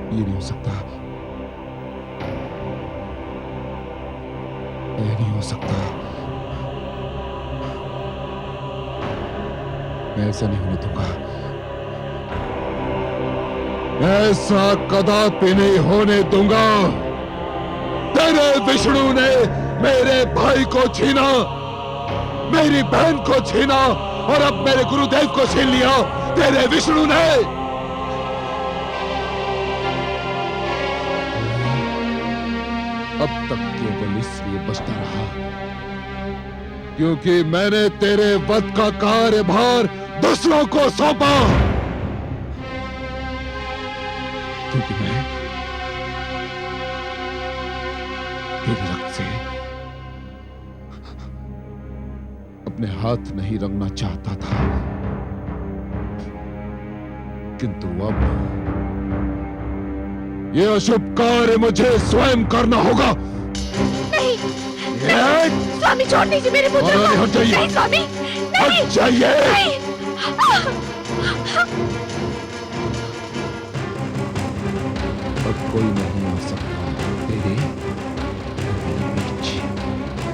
ये नहीं हो सकता, ये नहीं हो सकता। मैं ऐसा नहीं होने दूंगा, ऐसा कदापि नहीं होने दूंगा। तेरे विष्णु ने मेरे भाई को छीना, मेरी बहन को छीना और अब मेरे गुरुदेव को छीन लिया तेरे विष्णु ने। अब तक केवल इसलिए बचता रहा क्योंकि मैंने तेरे वध का कार्यभार दूसरों को सौंपा। क्योंकि मैं तेरे रक्त से अपने हाथ नहीं रंगना चाहता था, किंतु अब ये अशुभ कार्य मुझे स्वयं करना होगा। नहीं, स्वामी छोड़ दीजिए मेरे पुत्र को। हट जाइए। नहीं स्वामी, नहीं। हट जाइए। नहीं। अब कोई नहीं आ सकता तेरे बीच।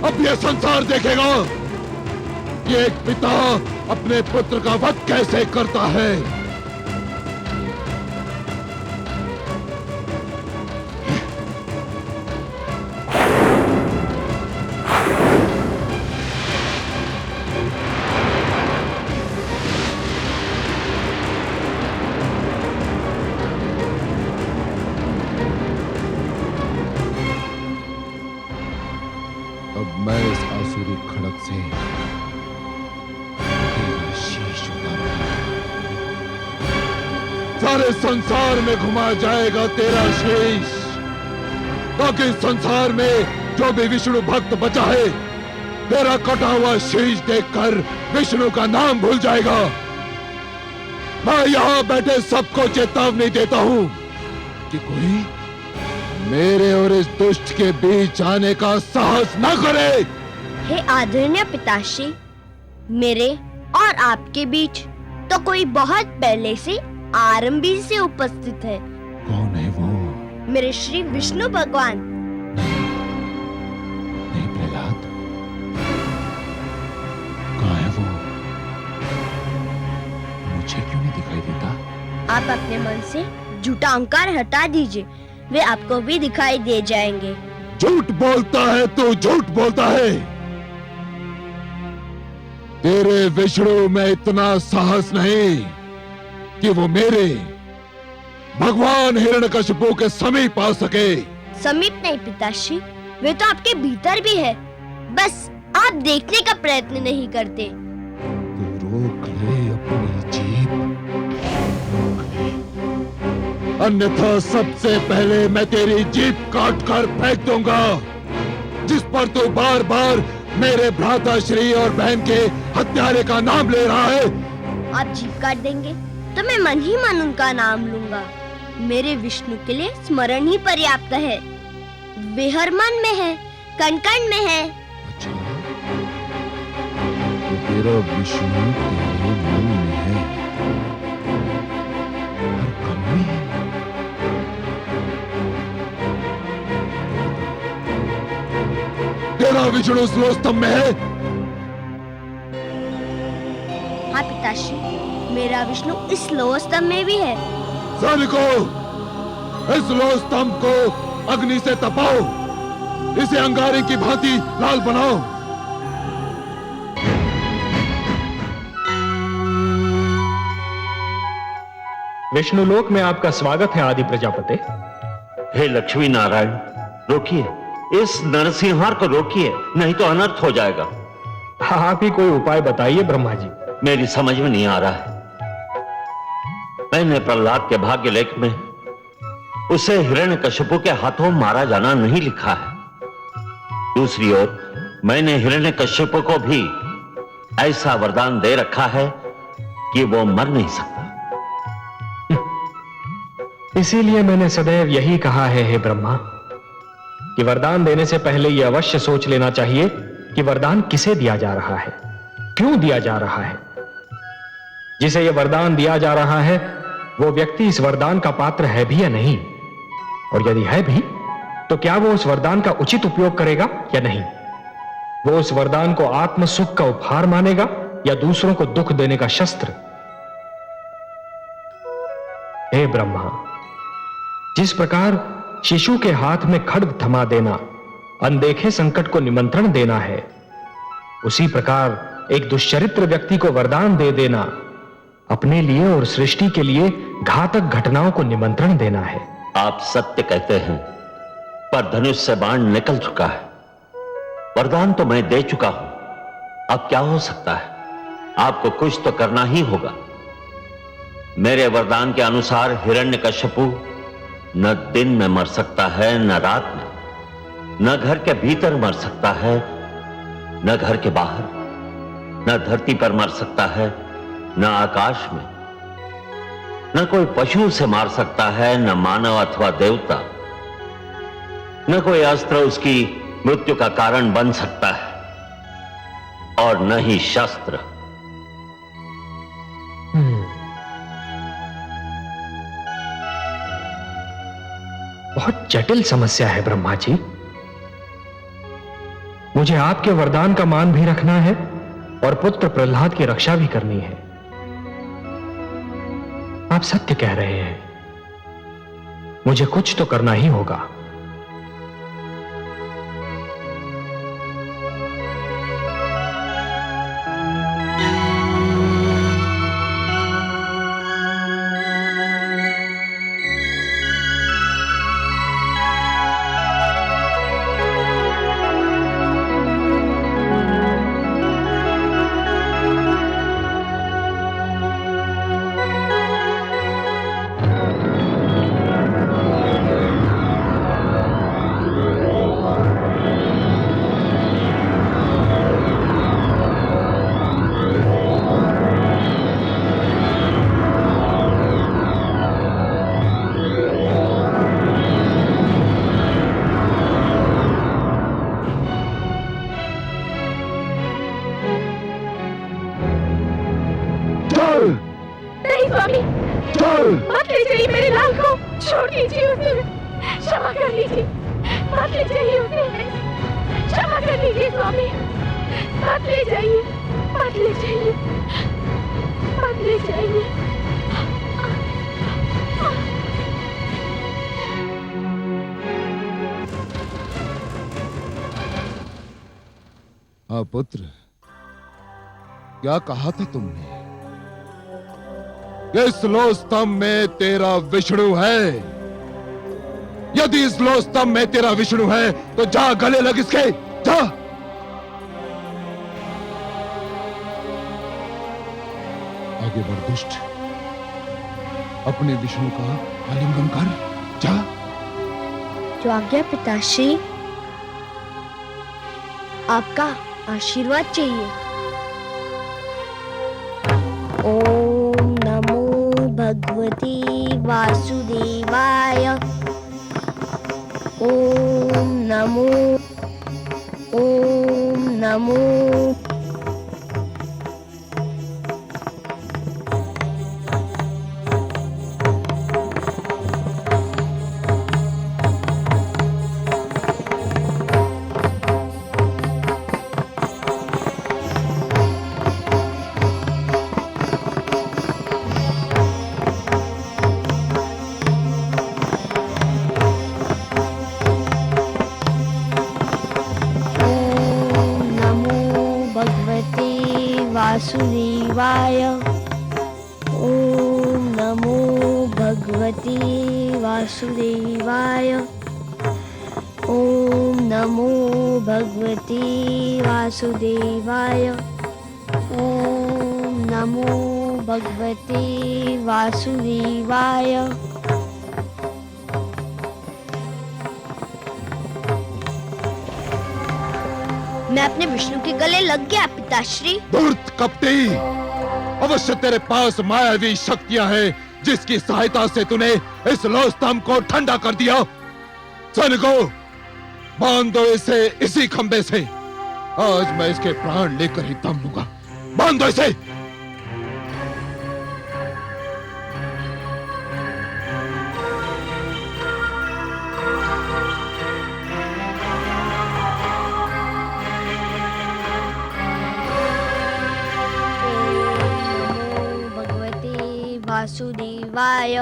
अब ये संसार देखेगा कि एक पिता अपने पुत्र का वध कैसे करता है। मैं इस आसुरी खड़क से तेरा शीश उतारूंगा। सारे संसार में घुमा जाएगा तेरा शीश, ताकि संसार में जो भी विष्णु भक्त बचा है तेरा कटा हुआ शीश देखकर विष्णु का नाम भूल जाएगा। मैं यहां बैठे सबको चेतावनी देता हूं कि कोई मेरे और इस दुष्ट के बीच आने का साहस न करे। हे आदरणीय पिताश्री, मेरे और आपके बीच तो कोई बहुत पहले से आरंभी से उपस्थित है। कौन है वो? मेरे श्री विष्णु भगवान। नहीं प्रहलाद, कहाँ है वो? मुझे क्यों नहीं दिखाई देता? आप अपने मन से झूठा अहंकार हटा दीजिए, वे आपको भी दिखाई दे जाएंगे। झूठ बोलता है तू, झूठ बोलता है। तेरे विष्णु में इतना साहस नहीं कि वो मेरे भगवान हिरण्यकशिपु के समीप आ सके। समीप नहीं पिताश्री, वे तो आपके भीतर भी है, बस आप देखने का प्रयत्न नहीं करते। तू रोक ले अपनी जीभ, अन्यथा सबसे पहले मैं तेरी जीभ काट कर फेंक दूंगा, जिस पर तू बार बार मेरे भ्राता श्री और बहन के हत्यारे का नाम ले रहा है। आप जीभ काट देंगे तो मैं मन ही मन उनका नाम लूंगा। मेरे विष्णु के लिए स्मरण ही पर्याप्त है। वे हर मन में है, कण कण में है। अच्छा, तो तेरा विष्णु तेरे मन में है, हर कण में है। तेरा विष्णु स्लोस्तंभ में है? हाँ पिताश्री, मेरा विष्णु इस लोह स्तंभ में भी है। सैनिकों, इस लोह स्तंभ को अग्नि से तपाओ, इसे अंगारे की भांति लाल बनाओ। विष्णुलोक में आपका स्वागत है आदि प्रजापति। हे लक्ष्मी नारायण, रोकिए, इस नरसिंहार को रोकिए, नहीं तो अनर्थ हो जाएगा। आप ही कोई उपाय बताइए ब्रह्मा जी। मेरी समझ में नहीं आ रहा है। मैंने प्रहलाद के भाग्य लेख में उसे हिरण्यकशिपु के हाथों मारा जाना नहीं लिखा है। दूसरी ओर मैंने हिरण्यकशिपु को भी ऐसा वरदान दे रखा है कि वो मर नहीं सकता। इसीलिए मैंने सदैव यही कहा है हे ब्रह्मा, कि वरदान देने से पहले यह अवश्य सोच लेना चाहिए कि वरदान किसे दिया जा रहा है। क्यों दिया जा रहा है? जिसे यह वरदान दिया जा रहा है वो व्यक्ति इस वरदान का पात्र है भी या नहीं, और यदि है भी तो क्या वो उस वरदान का उचित उपयोग करेगा या नहीं? वो उस वरदान को आत्म सुख का उपहार मानेगा या दूसरों को दुख देने का शस्त्र? हे ब्रह्मा, जिस प्रकार शिशु के हाथ में खड्ग थमा देना अनदेखे संकट को निमंत्रण देना है, उसी प्रकार एक दुष्चरित्र व्यक्ति को वरदान दे देना अपने लिए और सृष्टि के लिए घातक घटनाओं को निमंत्रण देना है। आप सत्य कहते हैं, पर धनुष से बाण निकल चुका है। वरदान तो मैं दे चुका हूं, अब क्या हो सकता है? आपको कुछ तो करना ही होगा। मेरे वरदान के अनुसार हिरण्यकश्यपु न दिन में मर सकता है न रात में, न घर के भीतर मर सकता है न घर के बाहर, न धरती पर मर सकता है न आकाश में, न कोई पशु से मार सकता है न मानव अथवा देवता, न कोई अस्त्र उसकी मृत्यु का कारण बन सकता है और न ही शस्त्र। बहुत जटिल समस्या है ब्रह्मा जी। मुझे आपके वरदान का मान भी रखना है और पुत्र प्रहलाद की रक्षा भी करनी है। आप सत्य कह रहे हैं, मुझे कुछ तो करना ही होगा। नहीं स्वामी, मत ले जाइए मेरे लाल को, छोड़ दीजिए उसे, क्षमा कर लीजिए, मत ले जाइए उसे, क्षमा कर लीजिए स्वामी, मत ले जाइए, मत ले जाइए, मत ले जाइए। हाँ पुत्र, क्या कहा था तुमने? इस लो स्तंभ में तेरा विष्णु है। यदि इस लो स्तंभ में तेरा विष्णु है तो जा गले लग इसके, जा। आगे बढ़ दुष्ट, अपने विष्णु का आलिंगन कर, जा। जो आज्ञा पिताश्री, आपका आशीर्वाद चाहिए। ओम नमो भगवते वासुदेवाय। ओम नमो, ओम नमो। वासुदेवाय। ओम नमो भगवते वासुदेवाय। ओम नमो भगवते वासुदेवाय। ओम नमो भगवते वासुदेवाय। मैं अपने विष्णु के गले लग गया पिताश्री। धूर्त कपटी, अवश्य तेरे पास मायावी शक्तियां हैं जिसकी सहायता से तूने इस लो स्तंभ को ठंडा कर दिया। सैनिकों, बांध दो इसे इसी खंबे से। आज मैं इसके प्राण लेकर ही दम लूंगा। बांध दो इसे। वासुदेवाय।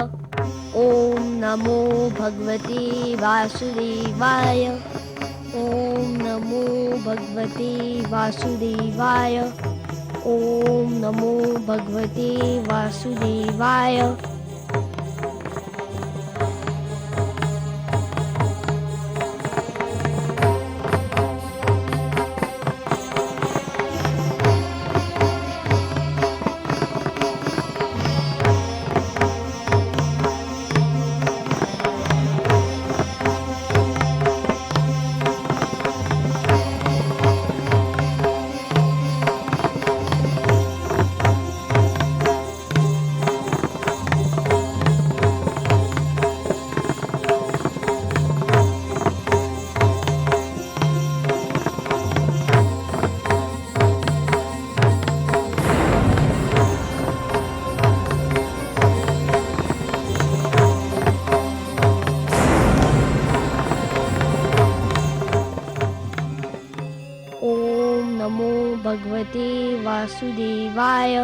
ओम नमो भगवते वासुदेवाय। ओम नमो भगवते वासुदेवाय। ओम नमो भगवते वासुदेवाय। भगवते वासुदेवाय।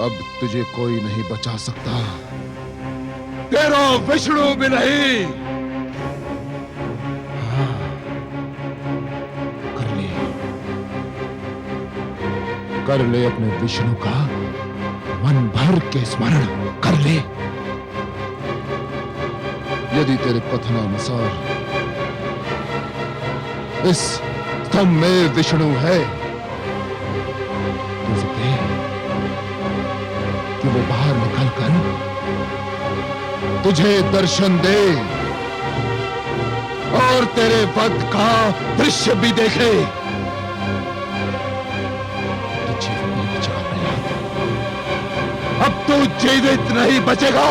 अब तुझे कोई नहीं बचा सकता, तेरा विष्णु भी नहीं। हाँ, कर ले अपने विष्णु का मन भर के स्मरण कर ले। यदि तेरे कथनानुसार इस स्तंभ में विष्णु है तो उसे कह कि वो बाहर निकलकर तुझे दर्शन दे और तेरे वध का दृश्य भी देखे। तो जीवन की जगह पर ला दे। अब तू जीवित नहीं बचेगा।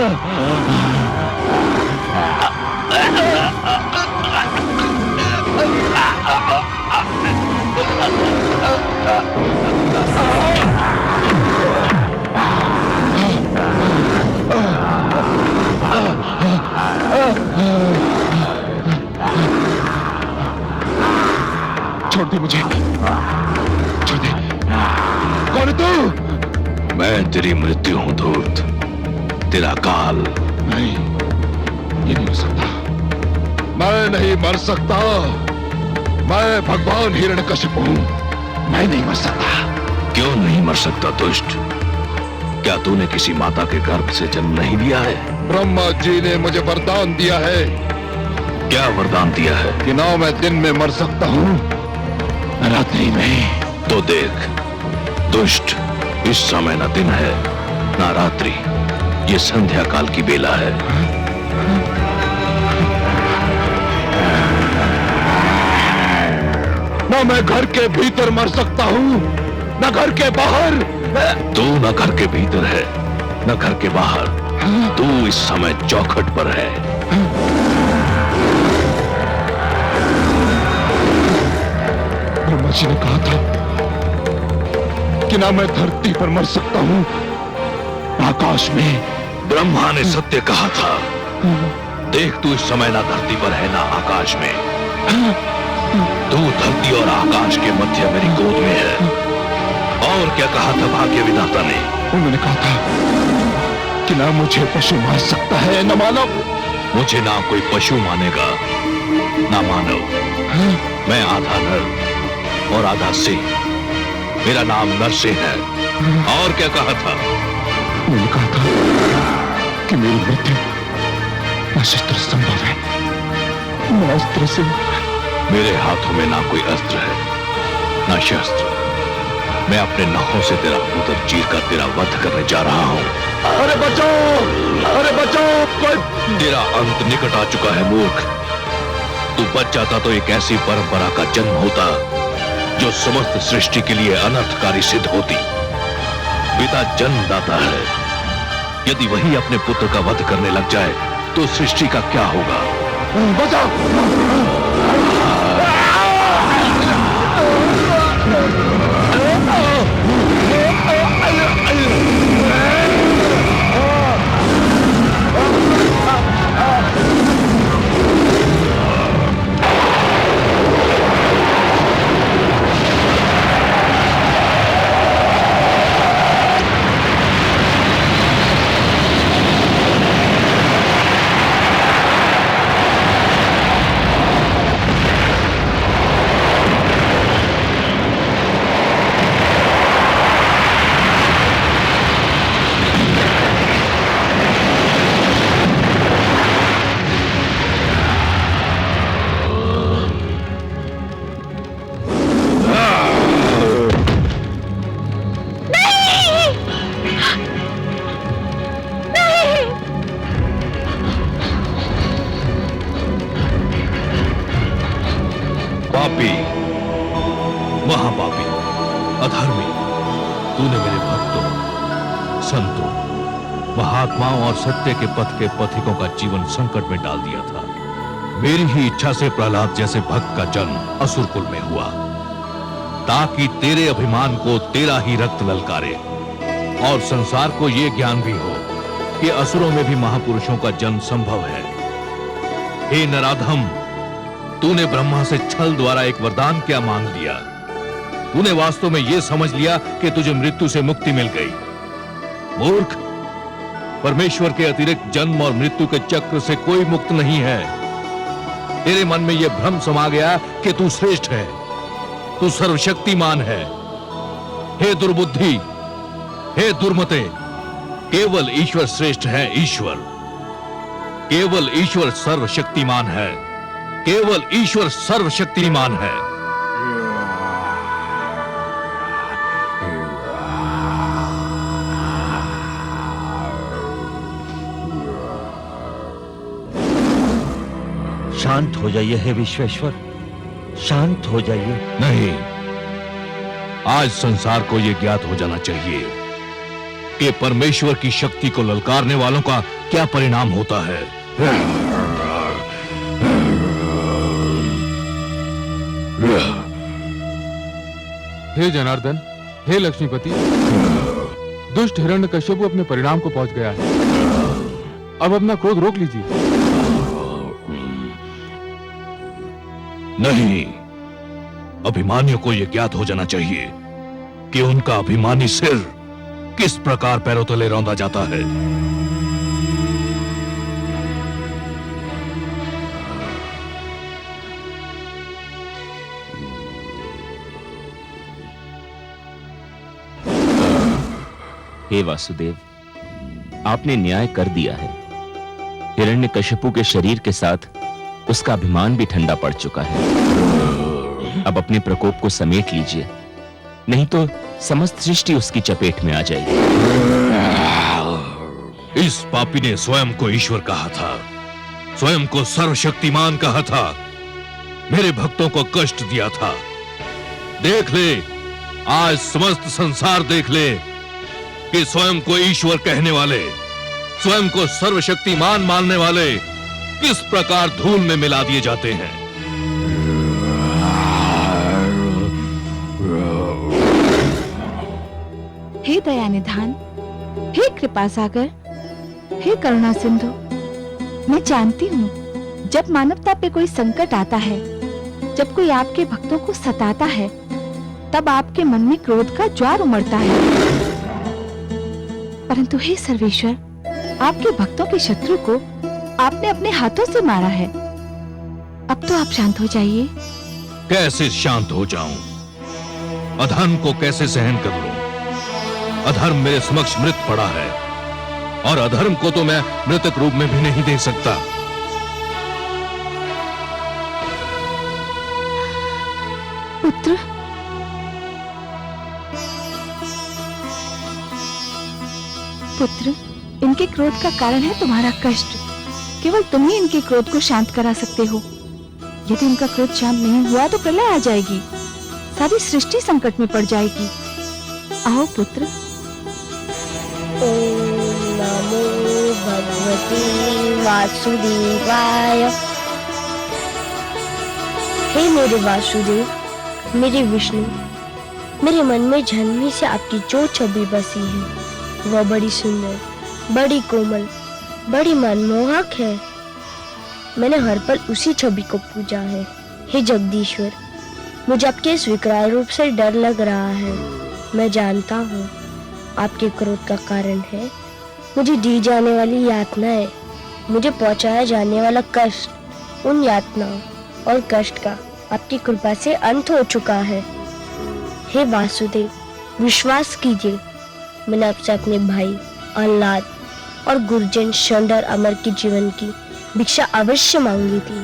छोड़ दे मुझे, छोड़ दे। कौन है तू? मैं तेरी मृत्यु हूं धूर्त, तेरा काल। नहीं, ये नहीं हो सकता। मैं नहीं मर सकता। मैं भगवान हिरण्यकशिपु हूं। मैं नहीं मर सकता। क्यों नहीं मर सकता दुष्ट? क्या तूने किसी माता के गर्भ से जन्म नहीं लिया है? ब्रह्मा जी ने मुझे वरदान दिया है। क्या वरदान दिया है? कि ना मैं दिन में मर सकता हूं, न रात्रि में। तो देख दुष्ट, इस समय न दिन है न रात्रि, ये संध्या काल की बेला है। ना मैं घर के भीतर मर सकता हूं, न घर के बाहर। तू न घर के भीतर है न घर के बाहर, तू इस समय चौखट पर है। ब्रह्मा जी ने कहा था कि ना मैं धरती पर मर सकता हूं, आकाश में। ब्रह्मा ने सत्य कहा था। देख तू इस समय ना धरती पर है ना आकाश में, तू धरती और आकाश के मध्य मेरी गोद में है। और क्या कहा था भाग्य विधाता ने? उन्होंने कहा था कि ना मुझे पशु मार सकता है न मानव। मुझे ना कोई पशु मानेगा ना मानव। मैं आधा नर और आधा सिंह, मेरा नाम नरसिंह है। और क्या कहा था? उन्होंने कहा था कि मेरी मृत्यु न शस्त्र संभव है, न अस्त्र से। मेरे हाथों में ना कोई अस्त्र है ना शस्त्र। मैं अपने नखों से तेरा उदर चीर कर तेरा वध करने जा रहा हूं। अरे बचाओ, अरे बचाओ, कोई। तेरा अंत निकट आ चुका है मूर्ख। तू बच जाता तो एक ऐसी परंपरा का जन्म होता जो समस्त सृष्टि के लिए अनर्थकारी सिद्ध होती। पिता जन्मदाता है, यदि वही अपने पुत्र का वध करने लग जाए तो सृष्टि का क्या होगा? बचाओ। पापी, महापापी, अधर्मी, तूने मेरे भक्तों, संतों, महात्माओं और सत्य के पथ के पथिकों का जीवन संकट में डाल दिया था। मेरी ही इच्छा से प्रहलाद जैसे भक्त का जन्म असुरकुल में हुआ, ताकि तेरे अभिमान को तेरा ही रक्त ललकारे और संसार को यह ज्ञान भी हो कि असुरों में भी महापुरुषों का जन्म संभव है। हे नराधम, तूने ब्रह्मा से छल द्वारा एक वरदान क्या मांग लिया? तूने वास्तव में यह समझ लिया कि तुझे मृत्यु से मुक्ति मिल गई। मूर्ख, परमेश्वर के अतिरिक्त जन्म और मृत्यु के चक्र से कोई मुक्त नहीं है। तेरे मन में यह भ्रम समा गया कि तू श्रेष्ठ है, तू सर्वशक्तिमान है। हे दुर्बुद्धि, हे दुर्मते, केवल ईश्वर श्रेष्ठ है। ईश्वर, केवल ईश्वर सर्वशक्तिमान है, केवल ईश्वर सर्वशक्तिमान है। शांत हो जाइए हे विश्वेश्वर, शांत हो जाइए। नहीं, आज संसार को यह ज्ञात हो जाना चाहिए कि परमेश्वर की शक्ति को ललकारने वालों का क्या परिणाम होता है? हे जनार्दन, हे लक्ष्मीपति, दुष्ट हिरण्यकश्यप अपने परिणाम को पहुंच गया है। अब अपना क्रोध रोक लीजिए। नहीं, अभिमानियों को यह ज्ञात हो जाना चाहिए कि उनका अभिमानी सिर किस प्रकार पैरों तले रौंदा जाता है। हे वासुदेव, आपने न्याय कर दिया है। हिरण्यकशिपु के शरीर के साथ उसका अभिमान भी ठंडा पड़ चुका है। अब अपने प्रकोप को समेट लीजिए, नहीं तो समस्त सृष्टि उसकी चपेट में आ जाएगी। इस पापी ने स्वयं को ईश्वर कहा था, स्वयं को सर्वशक्तिमान कहा था, मेरे भक्तों को कष्ट दिया था। देख ले, आज समस्त संसार देख ले कि स्वयं को ईश्वर कहने वाले, स्वयं को सर्वशक्तिमान मानने वाले किस प्रकार धूल में मिला दिए जाते हैं। हे दया निधान, हे कृपा सागर, हे करुणा सिंधु, मैं जानती हूँ जब मानवता पे कोई संकट आता है, जब कोई आपके भक्तों को सताता है, तब आपके मन में क्रोध का ज्वार उमड़ता है। परंतु हे सर्वेश्वर, आपके भक्तों के शत्रु को आपने अपने हाथों से मारा है। अब तो आप शांत हो जाइए। कैसे शांत हो जाऊं? अधर्म को कैसे सहन कर लूं? अधर्म मेरे समक्ष मृत पड़ा है और अधर्म को तो मैं मृतक रूप में भी नहीं देख सकता। पुत्र, पुत्र, इनके क्रोध का कारण है तुम्हारा कष्ट। केवल तुम ही इनके क्रोध को शांत करा सकते हो। यदि इनका क्रोध शांत नहीं हुआ तो प्रलय आ जाएगी, सारी सृष्टि संकट में पड़ जाएगी। आओ पुत्र। ओम नमो भगवते वासुदेवाय। हे मेरे वासुदेव, मेरे विष्णु, मेरे मन में जन्मी से आपकी जो छवि बसी है वह बड़ी सुंदर, बड़ी कोमल, बड़ी मनमोहक है। मैंने हर पल उसी छवि को पूजा है। हे जगदीश्वर, मुझे आपके इस विकराल रूप से डर लग रहा है। मैं जानता हूँ आपके क्रोध का कारण है मुझे दी जाने वाली यातनाएं, मुझे पहुंचाया जाने वाला कष्ट। उन यातनाओं और कष्ट का आपकी कृपा से अंत हो चुका है। हे वासुदेव, विश्वास कीजिए, मैंने आपसे अपने भाई अल्लाद और गुरुजन शंडर अमर के जीवन की भिक्षा अवश्य मांगी थी,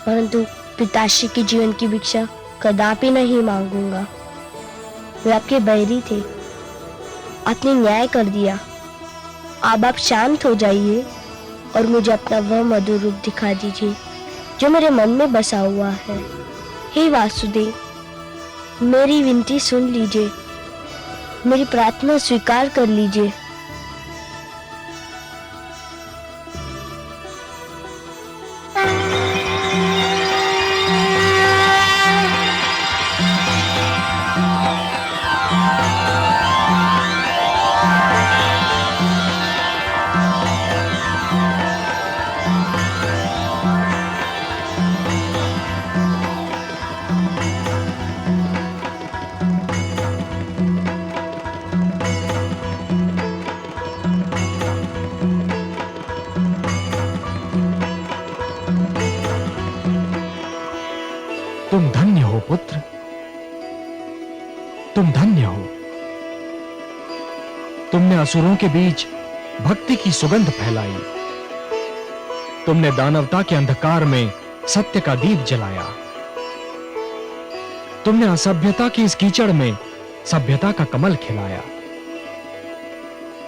परंतु पिताश्री के जीवन की भिक्षा कदापि नहीं मांगूंगा। वे आपके बैरी थे, आपने न्याय कर दिया। अब आप शांत हो जाइए और मुझे अपना वह मधुर रूप दिखा दीजिए जो मेरे मन में बसा हुआ है। हे वासुदेव, मेरी विनती सुन लीजिए, मेरी प्रार्थना स्वीकार कर लीजिए। तुम धन्य हो पुत्र, तुम धन्य हो। तुमने असुरों के बीच भक्ति की सुगंध फैलाई। तुमने दानवता के अंधकार में सत्य का दीप जलाया। तुमने असभ्यता की इस कीचड़ में सभ्यता का कमल खिलाया।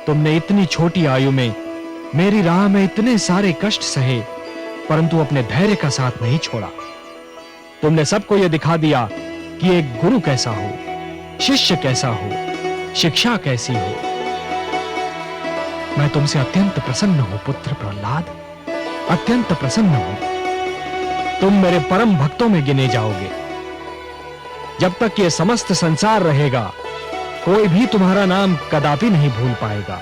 तुमने इतनी छोटी आयु में मेरी राह में इतने सारे कष्ट सहे, परंतु अपने धैर्य का साथ नहीं छोड़ा। तुमने सबको यह दिखा दिया कि एक गुरु कैसा हो, शिष्य कैसा हो, शिक्षा कैसी हो। मैं तुमसे अत्यंत प्रसन्न हूं पुत्र प्रहलाद, अत्यंत प्रसन्न हूं। तुम मेरे परम भक्तों में गिने जाओगे। जब तक ये समस्त संसार रहेगा, कोई भी तुम्हारा नाम कदापि नहीं भूल पाएगा।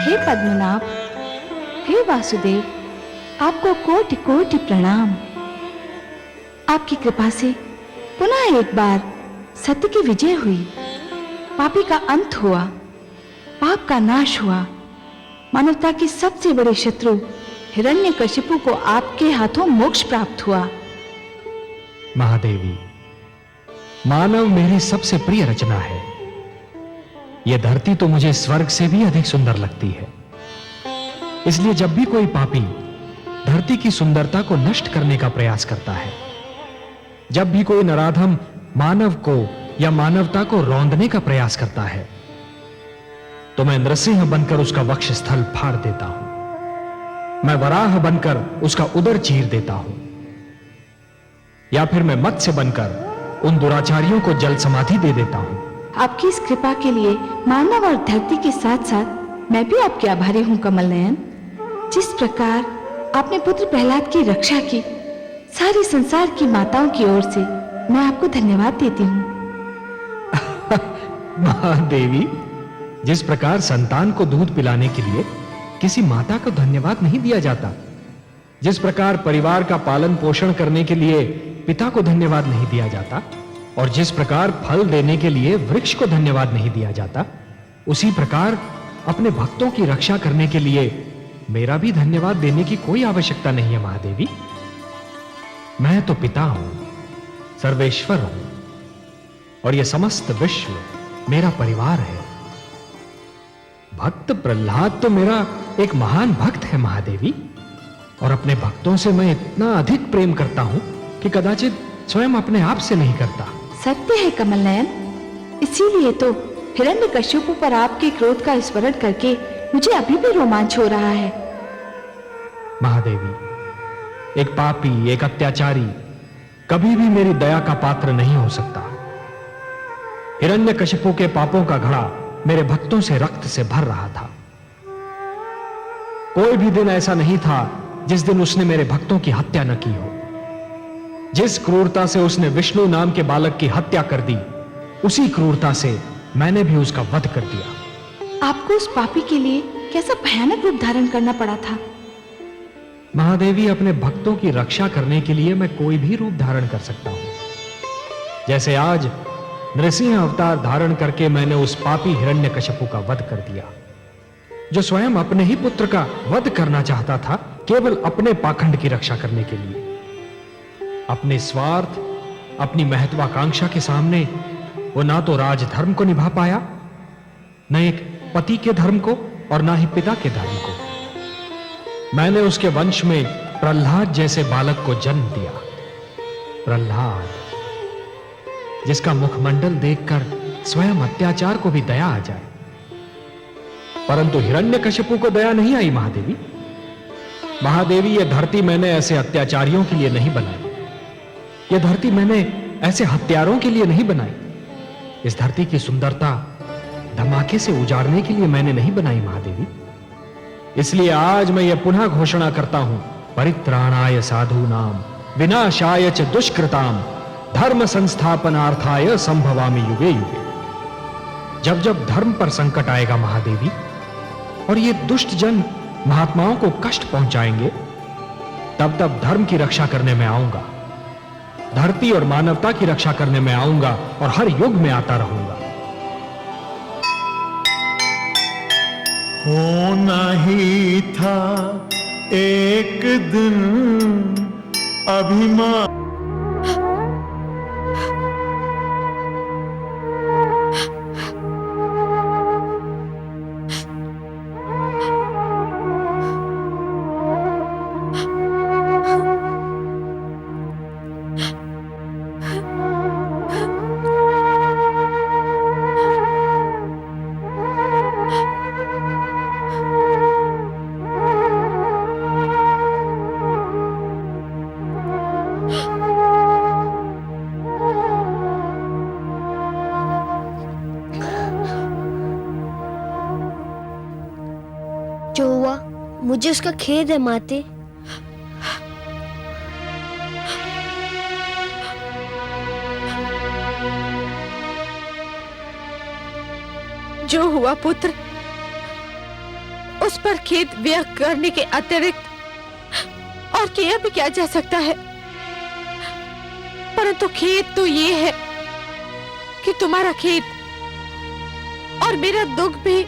हे पद्मनाभ, हे वासुदेव, आपको कोटि कोटि प्रणाम। आपकी कृपा से पुनः एक बार सत्य की विजय हुई, पापी का अंत हुआ, पाप का नाश हुआ। मानवता की सबसे बड़े शत्रु हिरण्यकशिपु को आपके हाथों मोक्ष प्राप्त हुआ। महादेवी, मानव मेरी सबसे प्रिय रचना है। यह धरती तो मुझे स्वर्ग से भी अधिक सुंदर लगती है। इसलिए जब भी कोई पापी धरती की सुंदरता को नष्ट करने का प्रयास करता है, जब भी कोई नराधम मानव को या मानवता को रौंदने का प्रयास करता है, तो मैं नृसिंह बनकर उसका वक्ष स्थल फाड़ देता हूं। मैं वराह बनकर उसका उदर चीर देता हूं, या फिर मैं मत्स्य बनकर उन दुराचारियों को जल समाधि दे देता हूं। आपकी इस कृपा के लिए मानव और धरती के साथ साथ मैं भी आपके आभारी हूं कमल नयन। जिस प्रकार आपने पुत्र प्रहलाद की रक्षा की, सारी संसार की माताओं की ओर से मैं आपको धन्यवाद देती हूँ। महादेवी, जिस प्रकार संतान को दूध पिलाने के लिए किसी माता को धन्यवाद नहीं दिया जाता, जिस प्रकार परिवार का पालन पोषण करने के लिए पिता को धन्यवाद नहीं दिया जाता, और जिस प्रकार फल देने के लिए वृक्ष को धन्यवाद नहीं दिया जाता, उसी प्रकार अपने भक्तों की रक्षा करने के लिए मेरा भी धन्यवाद देने की कोई आवश्यकता नहीं है महादेवी। मैं तो पिता हूं, सर्वेश्वर हूं, और यह समस्त विश्व मेरा परिवार है। भक्त प्रहलाद तो मेरा एक महान भक्त है महादेवी, और अपने भक्तों से मैं इतना अधिक प्रेम करता हूं कि कदाचित स्वयं अपने आप से नहीं करता। सत्य है कमल नयन, इसीलिए तो हिरण्यकशिपु पर आपके क्रोध का स्मरण करके मुझे अभी भी रोमांच हो रहा है। महादेवी, एक पापी, एक अत्याचारी कभी भी मेरी दया का पात्र नहीं हो सकता। हिरण्यकशिपु के पापों का घड़ा मेरे भक्तों से रक्त से भर रहा था। कोई भी दिन ऐसा नहीं था जिस दिन उसने मेरे भक्तों की हत्या न की हो। जिस क्रूरता से उसने विष्णु नाम के बालक की हत्या कर दी, उसी क्रूरता से मैंने भी उसका वध कर दिया। आपको उस पापी के लिए कैसा भयानक रूप धारण करना पड़ा था? महादेवी, अपने भक्तों की रक्षा करने के लिए मैं कोई भी रूप धारण कर सकता हूं। जैसे आज नृसिंह अवतार धारण करके मैंने उस पापी हिरण्यकशिपु का वध कर दिया, जो स्वयं अपने ही पुत्र का वध करना चाहता था, केवल अपने पाखंड की रक्षा करने के लिए। अपने स्वार्थ, अपनी महत्वाकांक्षा के सामने वो ना तो राजधर्म को निभा पाया, न एक पति के धर्म को, और ना ही पिता के धर्म को। मैंने उसके वंश में प्रहलाद जैसे बालक को जन्म दिया। प्रहलाद, जिसका मुखमंडल देखकर स्वयं अत्याचार को भी दया आ जाए। परंतु हिरण्यकशिपु को दया नहीं आई महादेवी। महादेवी, यह धरती मैंने ऐसे अत्याचारियों के लिए नहीं बनाई। यह धरती मैंने ऐसे हत्यारों के लिए नहीं बनाई। इस धरती की सुंदरता धमाके से उजाड़ने के लिए मैंने नहीं बनाई महादेवी। इसलिए आज मैं यह पुनः घोषणा करता हूं, परित्राणाय साधूनाम विनाशाय च दुष्कृताम धर्म संस्थापनार्थाय संभवामि युगे युगे। जब जब धर्म पर संकट आएगा महादेवी, और ये दुष्ट जन महात्माओं को कष्ट पहुंचाएंगे, तब तब धर्म की रक्षा करने में आऊंगा, धरती और मानवता की रक्षा करने में आऊंगा, और हर युग में आता रहूंगा। होना ही था एक दिन अभिमान। मुझे उसका खेद है माते। जो हुआ पुत्र, उस पर खेद व्यक्त करने के अतिरिक्त और किया भी क्या जा सकता है। परंतु खेद तो ये है कि तुम्हारा खेद और मेरा दुख भी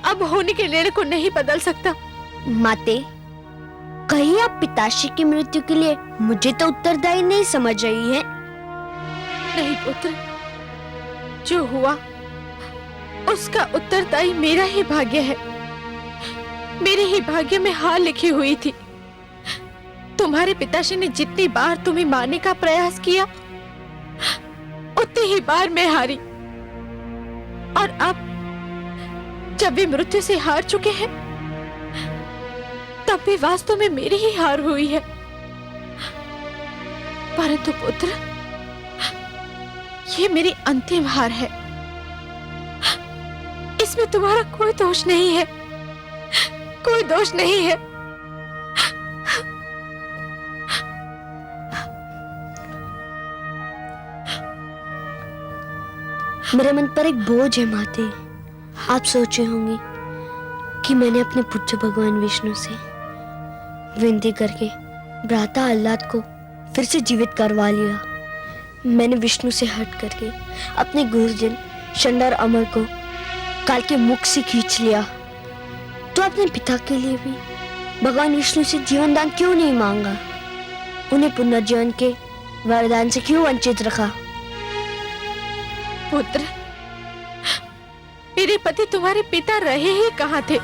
अब होने के निर्णय को नहीं बदल सकता। माते, कहीं आप पिताश्री की मृत्यु के लिए मुझे तो उत्तरदायी नहीं समझ रही है? नहीं पुत्र, जो हुआ उसका उत्तरदायी मेरा ही भाग्य है। मेरे ही भाग्य में हार लिखी हुई थी। तुम्हारे पिताश्री ने जितनी बार तुम्हें मारने का प्रयास किया, उतनी ही बार मैं हारी। और अब जब वे मृत्यु से हार चुके हैं, तब भी वास्तव में मेरी ही हार हुई है। परंतु पुत्र, ये मेरी अंतिम हार है। इसमें तुम्हारा कोई दोष नहीं है, कोई दोष नहीं है। मेरे मन पर एक बोझ है माते। आप सोचे होंगे कि मैंने अपने पूज्य भगवान विष्णु से विनती करके भ्राता आह्लाद को फिर से जीवित करवा लिया। मैंने विष्णु से हट करके अपने गुरुजन शंडर अमर को काल के मुख से खींच लिया। तो अपने पिता के लिए भी भगवान विष्णु से जीवन दान क्यों नहीं मांगा? उन्हें पुनर्जीवन के वरदान से क्यों वंचित रखा? पुत्र, मेरे पति तुम्हारे पिता रहे ही कहाँ थे?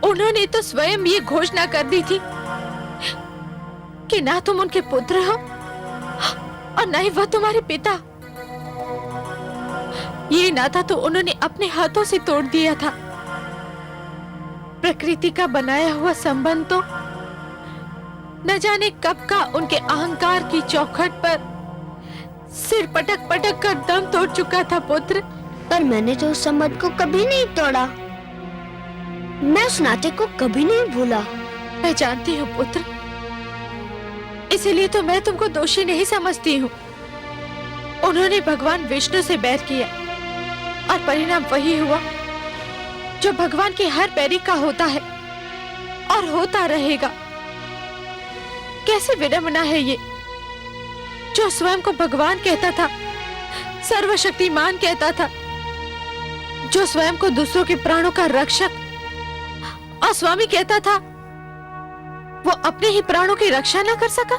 उन्होंने तो स्वयं ये घोषणा कर दी थी कि ना तुम उनके पुत्र हो और ना ही वह तुम्हारे पिता। ये नाता तो उन्होंने अपने हाथों से तोड़ दिया था। प्रकृति का बनाया हुआ संबंध तो न जाने कब का उनके अहंकार की चौखट पर सिर पटक पटक कर दम तोड़ चुका था पुत्र। पर मैंने तो उस संबंध को कभी नहीं तोड़ा। मैं उस नाते को कभी नहीं भूला। मैं जानती हूँ पुत्र, इसीलिए तो मैं तुमको दोषी नहीं समझती हूँ। उन्होंने भगवान विष्णु से बैर किया और परिणाम वही हुआ जो भगवान के हर पैरी का होता है और होता रहेगा। कैसे विडंबना है ये, जो स्वयं को भगवान कहता था, सर्वशक्तिमान कहता था, जो स्वयं को दूसरों के प्राणों का रक्षक और स्वामी कहता था, वो अपने ही प्राणों की रक्षा न कर सका।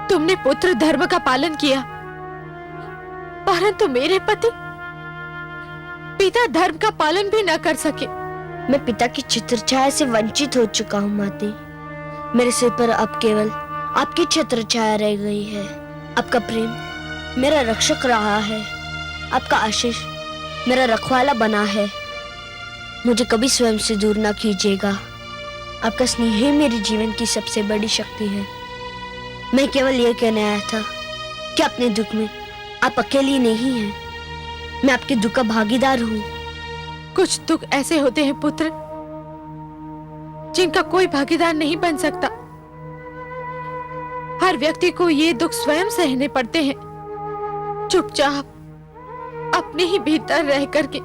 तुमने पुत्र धर्म का पालन किया, परंतु मेरे पति पिता धर्म का पालन भी न कर सके। मैं पिता की चित्र छाया से वंचित हो चुका हूँ माते। मेरे सिर पर अब केवल आपकी छत्र छाया रह गई है। आपका प्रेम मेरा रक्षक रहा है, आपका आशीष मेरा रखवाला बना है। मुझे कभी स्वयं से दूर ना कीजिएगा। आपका स्नेह ही मेरे जीवन की सबसे बड़ी शक्ति है। मैं केवल ये कहने आया था कि अपने दुख में आप अकेली नहीं हैं। मैं आपके दुख का भागीदार हूँ। कुछ दुख ऐसे होते हैं पुत्र, जिनका कोई भागीदार नहीं बन सकता। हर व्यक्ति को ये दुख स्वयं सहने पड़ते हैं, चुपचाप अपने ही भीतर रह करके।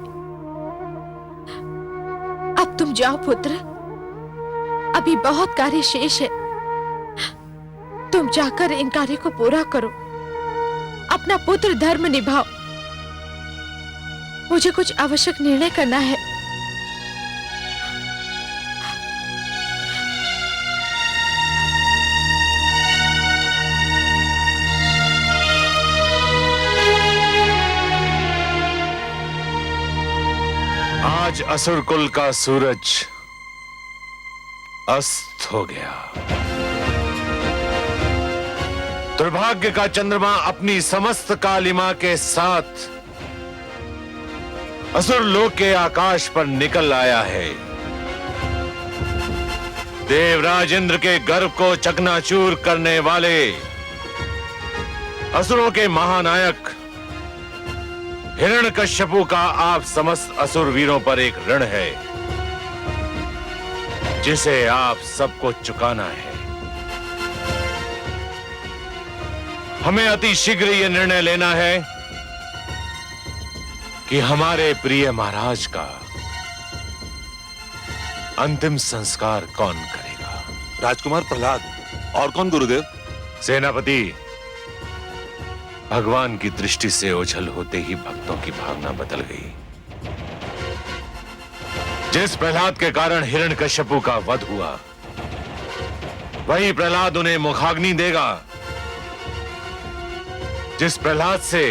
अब तुम जाओ पुत्र, अभी बहुत कार्य शेष है। तुम जाकर इन कार्य को पूरा करो, अपना पुत्र धर्म निभाओ। मुझे कुछ आवश्यक निर्णय करना है। आज असुर कुल का सूरज अस्त हो गया। दुर्भाग्य का चंद्रमा अपनी समस्त कालिमा के साथ असुर लोक के आकाश पर निकल आया है। देवराज इंद्र के गर्व को चकनाचूर करने वाले असुरों के महानायक हिरण्यकश्यपु का आप समस्त असुर वीरों पर एक ऋण है जिसे आप सबको चुकाना है। हमें अति शीघ्र यह निर्णय लेना है कि हमारे प्रिय महाराज का अंतिम संस्कार कौन करेगा। राजकुमार प्रहलाद। और कौन गुरुदेव? सेनापति, भगवान की दृष्टि से ओझल होते ही भक्तों की भावना बदल गई। जिस प्रहलाद के कारण हिरण्यकश्यपु का वध हुआ, वही प्रहलाद उन्हें मुखाग्नि देगा। जिस प्रहलाद से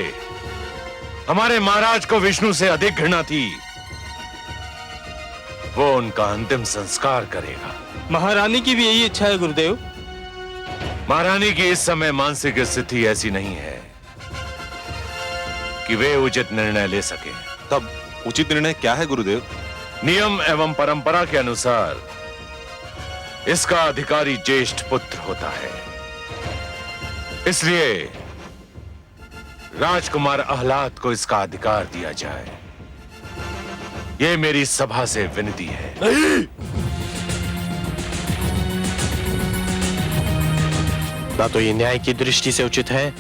हमारे महाराज को विष्णु से अधिक घृणा थी, वो उनका अंतिम संस्कार करेगा। महारानी की भी यही इच्छा है गुरुदेव। महारानी की इस समय मानसिक स्थिति ऐसी नहीं है कि वे उचित निर्णय ले सके। तब उचित निर्णय क्या है गुरुदेव? नियम एवं परंपरा के अनुसार इसका अधिकारी ज्येष्ठ पुत्र होता है। इसलिए राजकुमार आह्लाद को इसका अधिकार दिया जाए। यह मेरी सभा से विनती है। नहीं! ना तो ये न्याय की दृष्टि से उचित है,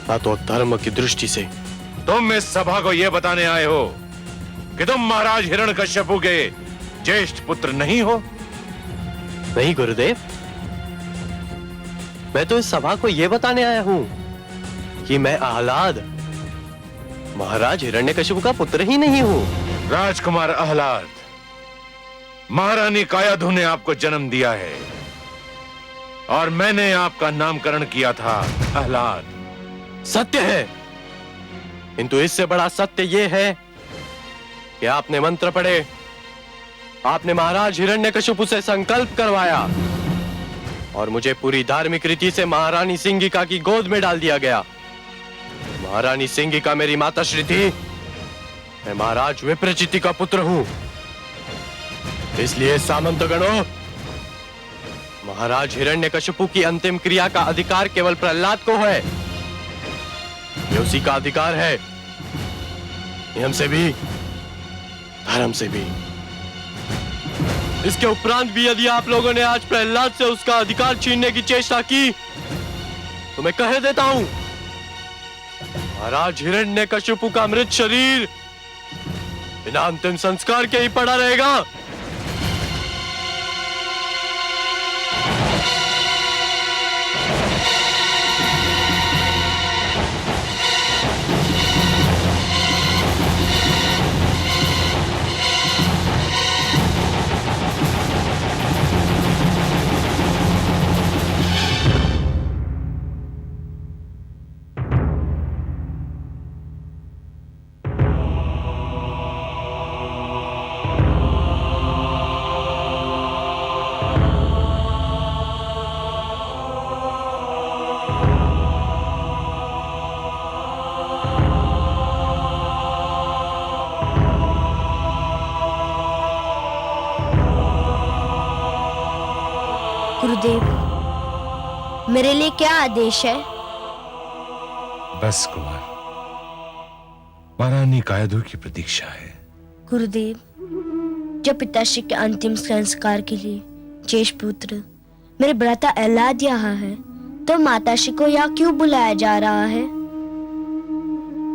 ना तो धर्म की दृष्टि से। तुम इस सभा को यह बताने आए हो कि तुम महाराज हिरण्यकश्यपु के ज्येष्ठ पुत्र नहीं हो? नहीं गुरुदेव, मैं तो इस सभा को यह बताने आया हूं कि मैं आह्लाद महाराज हिरण्यकश्यपु का पुत्र ही नहीं हूं। राजकुमार आह्लाद, महारानी कायाधु ने आपको जन्म दिया है और मैंने आपका नामकरण किया था आह्लाद। सत्य है, किंतु इससे बड़ा सत्य यह है कि आपने मंत्र पढ़े, आपने महाराज हिरण्यकश्यपु से संकल्प करवाया और मुझे पूरी धार्मिक रीति से महारानी सिंगिका की गोद में डाल दिया गया। महारानी सिंगिका मेरी माताश्री थी, मैं महाराज विप्रचिति का पुत्र हूं। इसलिए सामंतगणों, महाराज हिरण्यकश्यपु की अंतिम क्रिया का अधिकार केवल प्रहलाद को है। ये उसी का अधिकार है, नियम से भी धर्म से भी। इसके उपरांत भी यदि आप लोगों ने आज प्रहलाद से उसका अधिकार छीनने की चेष्टा की तो मैं कह देता हूं, महाराज हिरण्यकश्यपु का मृत शरीर बिना अंतिम संस्कार के ही पड़ा रहेगा। गुरुदेव, मेरे लिए क्या आदेश है? बस कुमार, महारानी कायाधु की प्रतीक्षा है। गुरुदेव, जब पिताश्री के अंतिम संस्कार के लिए ज्येष्ठ पुत्र मेरे भ्राता आह्लाद यहाँ है, तो माताश्री को यहाँ क्यों बुलाया जा रहा है?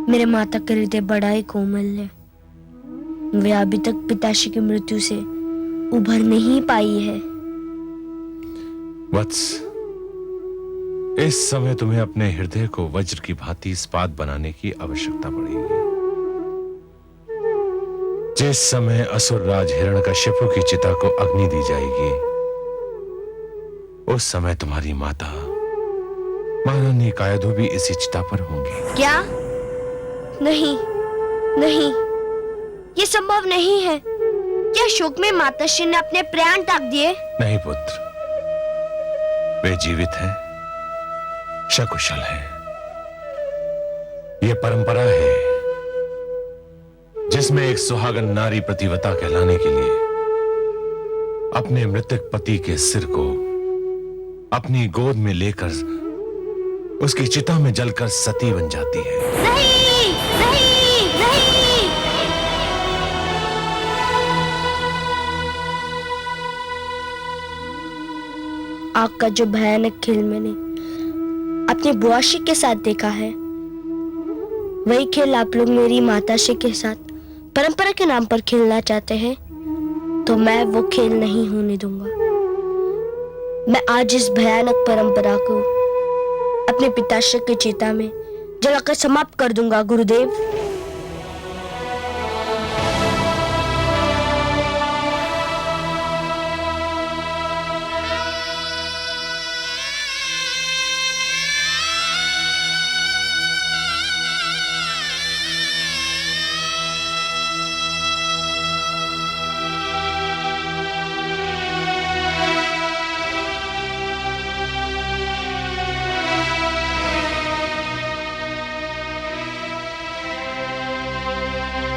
मेरे माता का हृदय बड़ा ही कोमल है। वे अभी तक पिताश्री की मृत्यु से उभर नहीं पाई है। वत्स, इस समय तुम्हें अपने हृदय को वज्र की भांति इस्पात बनाने की आवश्यकता पड़ेगी। जिस समय असुर राज हिरण्यकश्यपु की चिता को अग्नि दी जाएगी, उस समय तुम्हारी माता महारानी कायाधु भी इसी चिता पर होंगी। क्या? नहीं, नहीं, ये संभव नहीं है। क्या शोक में माताश्री ने अपने प्राण त्याग दिए? नहीं पुत्र, वे जीवित हैं, सकुशल हैं। यह परंपरा है जिसमें एक सुहागन नारी प्रतिव्रता कहलाने के लिए अपने मृतक पति के सिर को अपनी गोद में लेकर उसकी चिता में जलकर सती बन जाती है। नहीं! आग का जो भयानक खेल मैंने अपने बुआशी के साथ देखा है, वही खेल आप लोग मेरी माताश्री के साथ परंपरा के नाम पर खेलना चाहते हैं, तो मैं वो खेल नहीं होने दूंगा। मैं आज इस भयानक परंपरा को अपने पिताश्री की चिता में जलाकर समाप्त कर दूंगा गुरुदेव।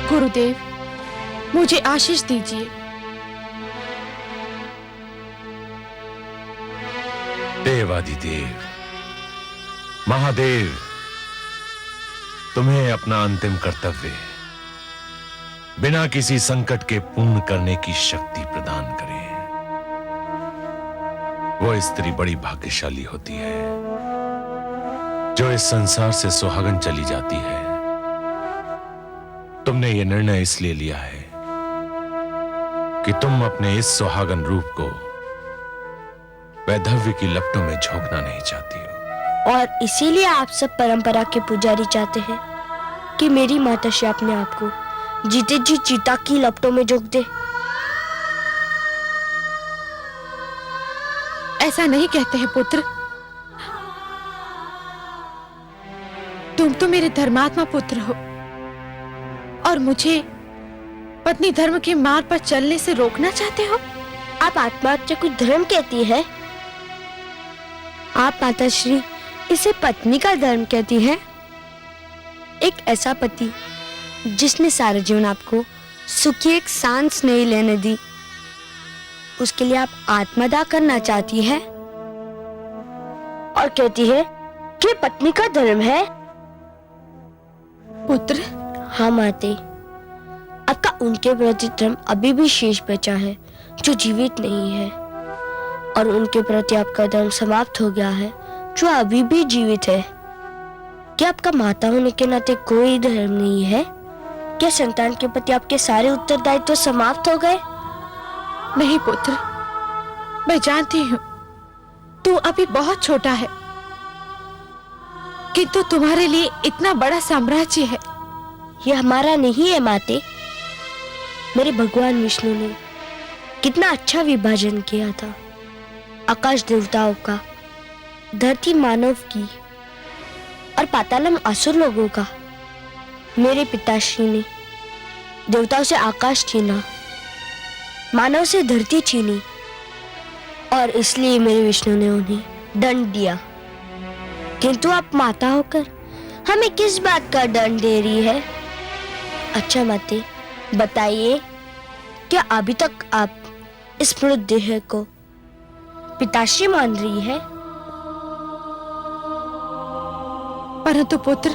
गुरुदेव, मुझे आशीष दीजिए। देवादिदेव, महादेव, तुम्हें अपना अंतिम कर्तव्य बिना किसी संकट के पूर्ण करने की शक्ति प्रदान करें। वो स्त्री बड़ी भाग्यशाली होती है जो इस संसार से सुहागन चली जाती है। तुमने ये निर्णय इसलिए लिया है कि तुम अपने इस सुहागन रूप को वैधव्य की लपटों में झोंकना नहीं चाहती हो। और इसीलिए आप सब परंपरा के पुजारी चाहते हैं कि मेरी माताश्री अपने आप को जीते जी चीता की लपटों में झोंक दे। ऐसा नहीं कहते हैं पुत्र। तुम तो मेरे धर्मात्मा पुत्र हो और मुझे पत्नी धर्म के मार्ग पर चलने से रोकना चाहते हो। आप आत्महत्या को धर्म कहती है? आप माताश्री इसे पत्नी का धर्म कहती है? एक ऐसा पति जिसने सारा जीवन आपको सुख की एक सांस नहीं लेने दी, उसके लिए आप आत्मदाह करना चाहती है और कहती है कि पत्नी का धर्म है। पुत्र, हाँ माते, आपका उनके प्रति धर्म अभी भी शेष बचा है जो जीवित नहीं है, और उनके प्रति आपका धर्म समाप्त हो गया है जो अभी भी जीवित है। क्या आपका माता होने के नाते कोई धर्म नहीं है? क्या संतान के प्रति आपके सारे उत्तरदायित्व समाप्त हो गए? नहीं पुत्र, मैं जानती हूँ तू अभी बहुत छोटा है, किंतु तुम्हारे लिए इतना बड़ा साम्राज्य है। ये हमारा नहीं है माते। मेरे भगवान विष्णु ने कितना अच्छा विभाजन किया था, आकाश देवताओं का, धरती मानव की और पातालम असुर लोगों का। मेरे पिताश्री ने देवताओं से आकाश छीना, मानव से धरती छीनी, और इसलिए मेरे विष्णु ने उन्हें दंड दिया। किंतु आप माता होकर हमें किस बात का दंड दे रही है? अच्छा माते, बताइए, क्या अभी तक आप इस मृत देह को पिताश्री मान रही है? परंतु पुत्र,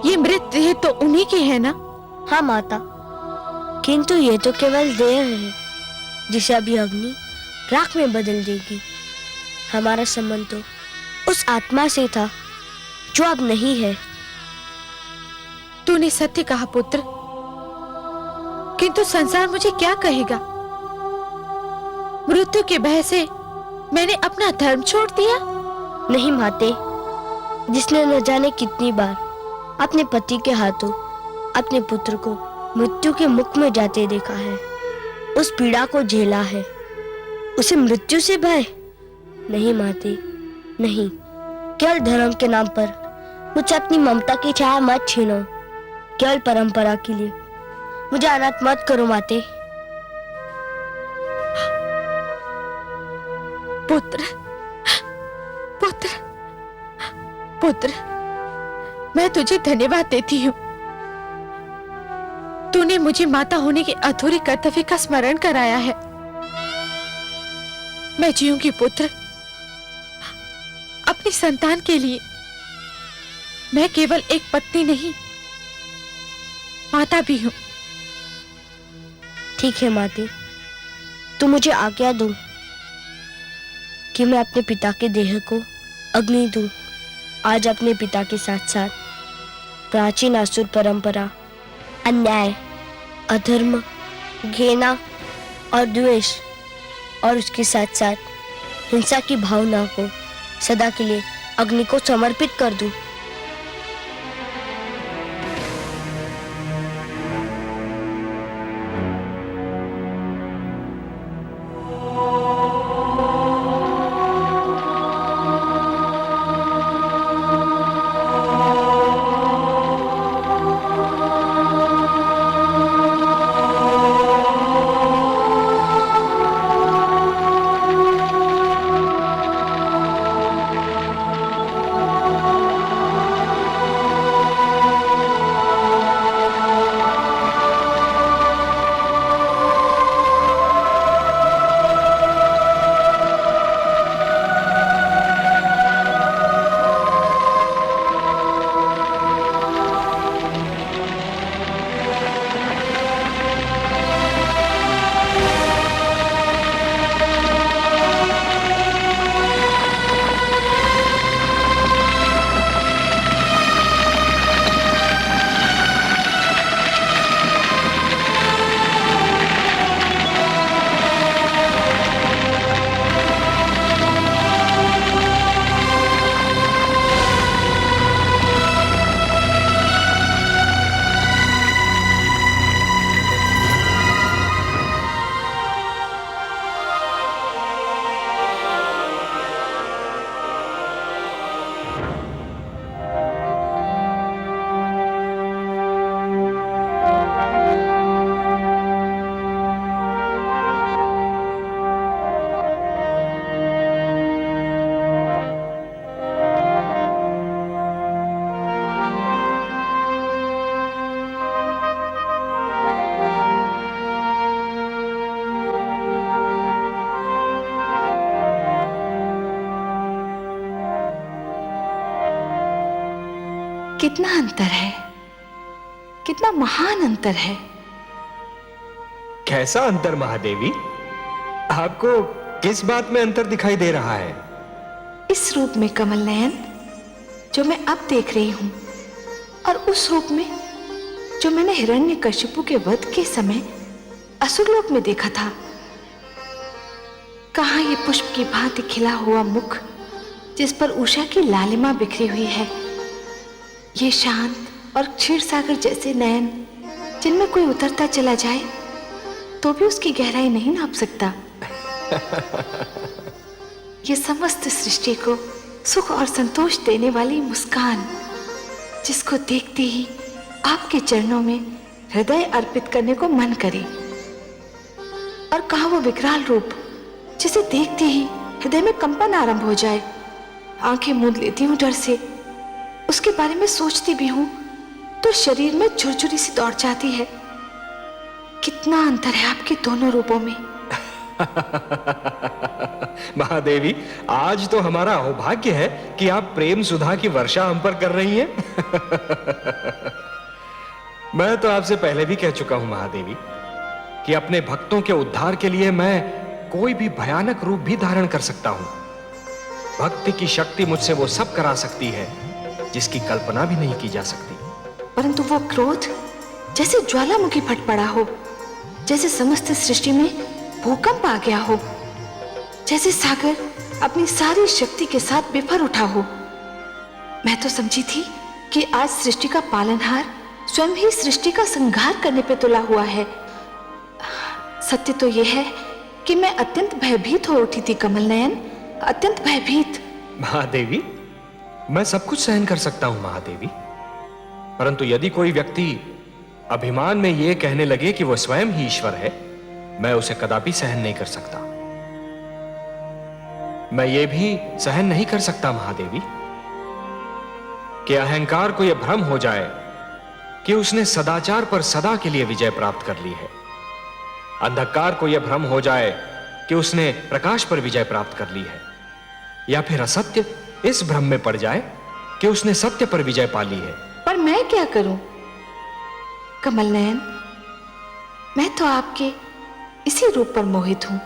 ये मृत देह तो उन्हीं की है ना? हाँ माता, किंतु ये तो केवल देह है जिसे अभी अग्नि राख में बदल देगी। हमारा संबंध तो उस आत्मा से था जो अब नहीं है। तूने सत्य कहा पुत्र, किंतु संसार मुझे क्या कहेगा? मृत्यु के भय से मैंने अपना धर्म छोड़ दिया? नहीं माते, जिसने न जाने कितनी बार अपने पति के हाथों अपने पुत्र को मृत्यु के मुख में जाते देखा है, उस पीड़ा को झेला है, उसे मृत्यु से भय नहीं माते, नहीं। केवल धर्म के नाम पर मुझसे अपनी ममता की छाया मत छीनो। केवल परंपरा के लिए मुझे अनाथ मत करो माते। पुत्र, पुत्र, पुत्र, मैं तुझे धन्यवाद देती हूँ। तूने मुझे माता होने के अधूरे कर्तव्य का स्मरण कराया है। मैं जीऊंगी पुत्र, अपनी संतान के लिए। मैं केवल एक पत्नी नहीं, माता भी हूं। ठीक है माते, तू मुझे आज्ञा दो कि मैं अपने पिता के देह को अग्नि दूं। आज अपने पिता के साथ साथ प्राचीन असुर परंपरा, अन्याय, अधर्म, घृणा और द्वेष और उसके साथ साथ हिंसा की भावना को सदा के लिए अग्नि को समर्पित कर दूं। कितना अंतर है, कितना महान अंतर है। कैसा अंतर महादेवी? आपको किस बात में अंतर दिखाई दे रहा है? इस रूप में कमल नयन जो मैं अब देख रही हूं और उस रूप में जो मैंने हिरण्यकशिपु के वध के समय असुरलोक में देखा था। कहां ये पुष्प की भांति खिला हुआ मुख जिस पर उषा की लालिमा बिखरी हुई है, ये शांत और क्षीर सागर जैसे नयन जिनमें कोई उतरता चला जाए तो भी उसकी गहराई नहीं नाप सकता। ये समस्त सृष्टि को सुख और संतोष देने वाली मुस्कान जिसको देखते ही आपके चरणों में हृदय अर्पित करने को मन करे। और कहा वो विकराल रूप जिसे देखते ही हृदय में कंपन आरंभ हो जाए। आंखें मूंद लेती हूं डर से, उसके बारे में सोचती भी हूं तो शरीर में झुरझुरी सी दौड़ जाती है। कितना अंतर है आपके दोनों रूपों में। महादेवी, आज तो हमारा सौभाग्य है कि आप प्रेम सुधा की वर्षा हम पर कर रही हैं। मैं तो आपसे पहले भी कह चुका हूं महादेवी कि अपने भक्तों के उद्धार के लिए मैं कोई भी भयानक रूप भी धारण कर सकता हूं। भक्ति की शक्ति मुझसे वो सब करा सकती है जिसकी कल्पना भी नहीं की जा सकती। परंतु वो क्रोध जैसे ज्वालामुखी फट पड़ा हो, जैसे समस्त सृष्टि में भूकंप आ गया हो, जैसे सागर अपनी सारी शक्ति के साथ बिफर उठा हो। मैं तो समझी थी कि आज सृष्टि का पालनहार स्वयं ही सृष्टि का संहार करने पे तुला हुआ है। सत्य तो यह है कि मैं अत्यंत भयभीत हो उठी थी कमल नयन, अत्यंत भयभीत। महादेवी, मैं सब कुछ सहन कर सकता हूं महादेवी, परंतु यदि कोई व्यक्ति अभिमान में यह कहने लगे कि वह स्वयं ही ईश्वर है, मैं उसे कदापि सहन नहीं कर सकता। मैं ये भी सहन नहीं कर सकता महादेवी कि अहंकार को यह भ्रम हो जाए कि उसने सदाचार पर सदा के लिए विजय प्राप्त कर ली है। अंधकार को यह भ्रम हो जाए कि उसने प्रकाश पर विजय प्राप्त कर ली है, या फिर असत्य इस भ्रम में पड़ जाए कि उसने सत्य पर विजय पा ली है। पर मैं क्या करूं कमल नयन? मैं तो आपके इसी रूप पर मोहित हूं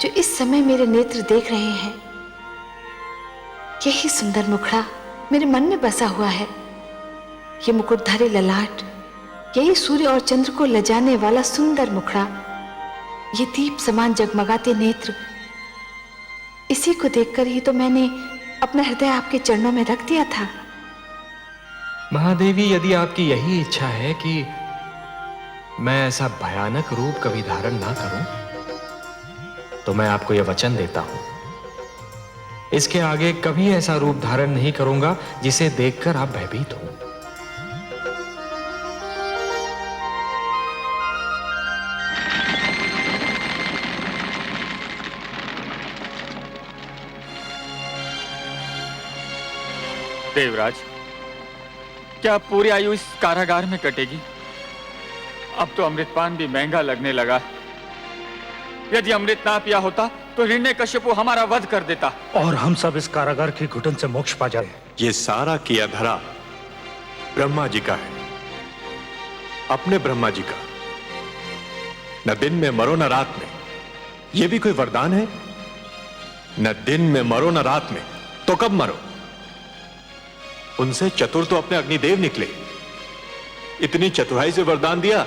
जो इस समय मेरे नेत्र देख रहे हैं। यही सुंदर मुखड़ा मेरे मन में बसा हुआ है। ये मुकुटधारी ललाट, यही सूर्य और चंद्र को लजाने वाला सुंदर मुखड़ा, ये दीप समान जगमगाते नेत्र, इसी को देखकर ही तो मैंने अपना हृदय आपके चरणों में रख दिया था। महादेवी, यदि आपकी यही इच्छा है कि मैं ऐसा भयानक रूप कभी धारण ना करूं, तो मैं आपको यह वचन देता हूं, इसके आगे कभी ऐसा रूप धारण नहीं करूंगा जिसे देखकर आप भयभीत हो। देवराज, क्या पूरी आयु इस कारागार में कटेगी? अब तो अमृतपान भी महंगा लगने लगा। यदि अमृत ना पिया होता तो हिरण्यकशिपु हमारा वध कर देता और हम सब इस कारागार की घुटन से मोक्ष पा जाए। ये सारा किया धरा ब्रह्मा जी का है, अपने ब्रह्मा जी का। न दिन में मरो न रात में, ये भी कोई वरदान है? न दिन में मरो न रात में, तो कब मरो? उनसे चतुर तो अपने अग्निदेव निकले। इतनी चतुराई से वरदान दिया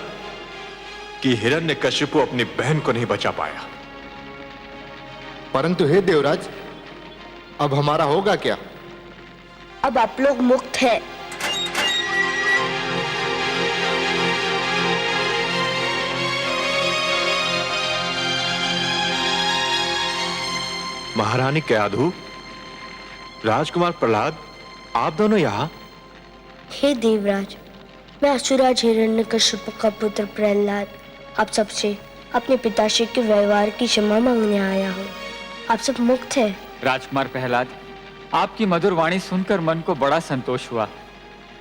कि हिरण्यकशिपु अपनी बहन को नहीं बचा पाया। परंतु हे देवराज, अब हमारा होगा क्या? अब आप लोग मुक्त हैं। महारानी कयाधु, राजकुमार प्रहलाद, आप दोनों यहां? हे देवराज, मैं असुराज हिरण्यकशिपु का पुत्र प्रहलाद आप सबसे अपने पिताश्री के व्यवहार की क्षमा मांगने आया हूँ। आप सब मुक्त हैं। राजकुमार प्रहलाद, आपकी मधुर वाणी सुनकर मन को बड़ा संतोष हुआ,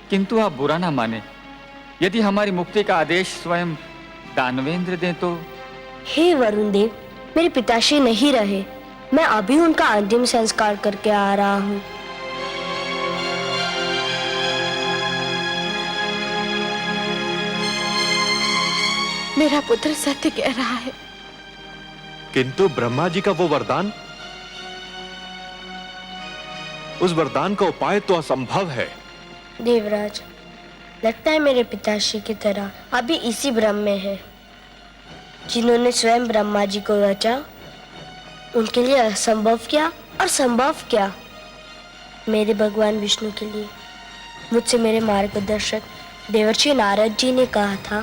किंतु आप बुरा ना माने। यदि हमारी मुक्ति का आदेश स्वयं दानवेंद्र दें तो? हे वरुण देव, मेरे पिताश्री नहीं रहे, मैं अभी उनका अंतिम संस्कार करके आ रहा हूँ। मेरा पुत्र सत्य कह रहा है। किंतु ब्रह्मा जी का वो वरदान, उस वरदान का उपाय तो असंभव है। देवराज, लगता है मेरे पिताश्री की तरह अभी इसी भ्रम में है। जिन्होंने स्वयं ब्रह्मा जी को रचा, उनके लिए असंभव क्या और संभव क्या? मेरे भगवान विष्णु के लिए मुझसे मेरे मार्गदर्शक देवर्षि नारद जी ने कहा था,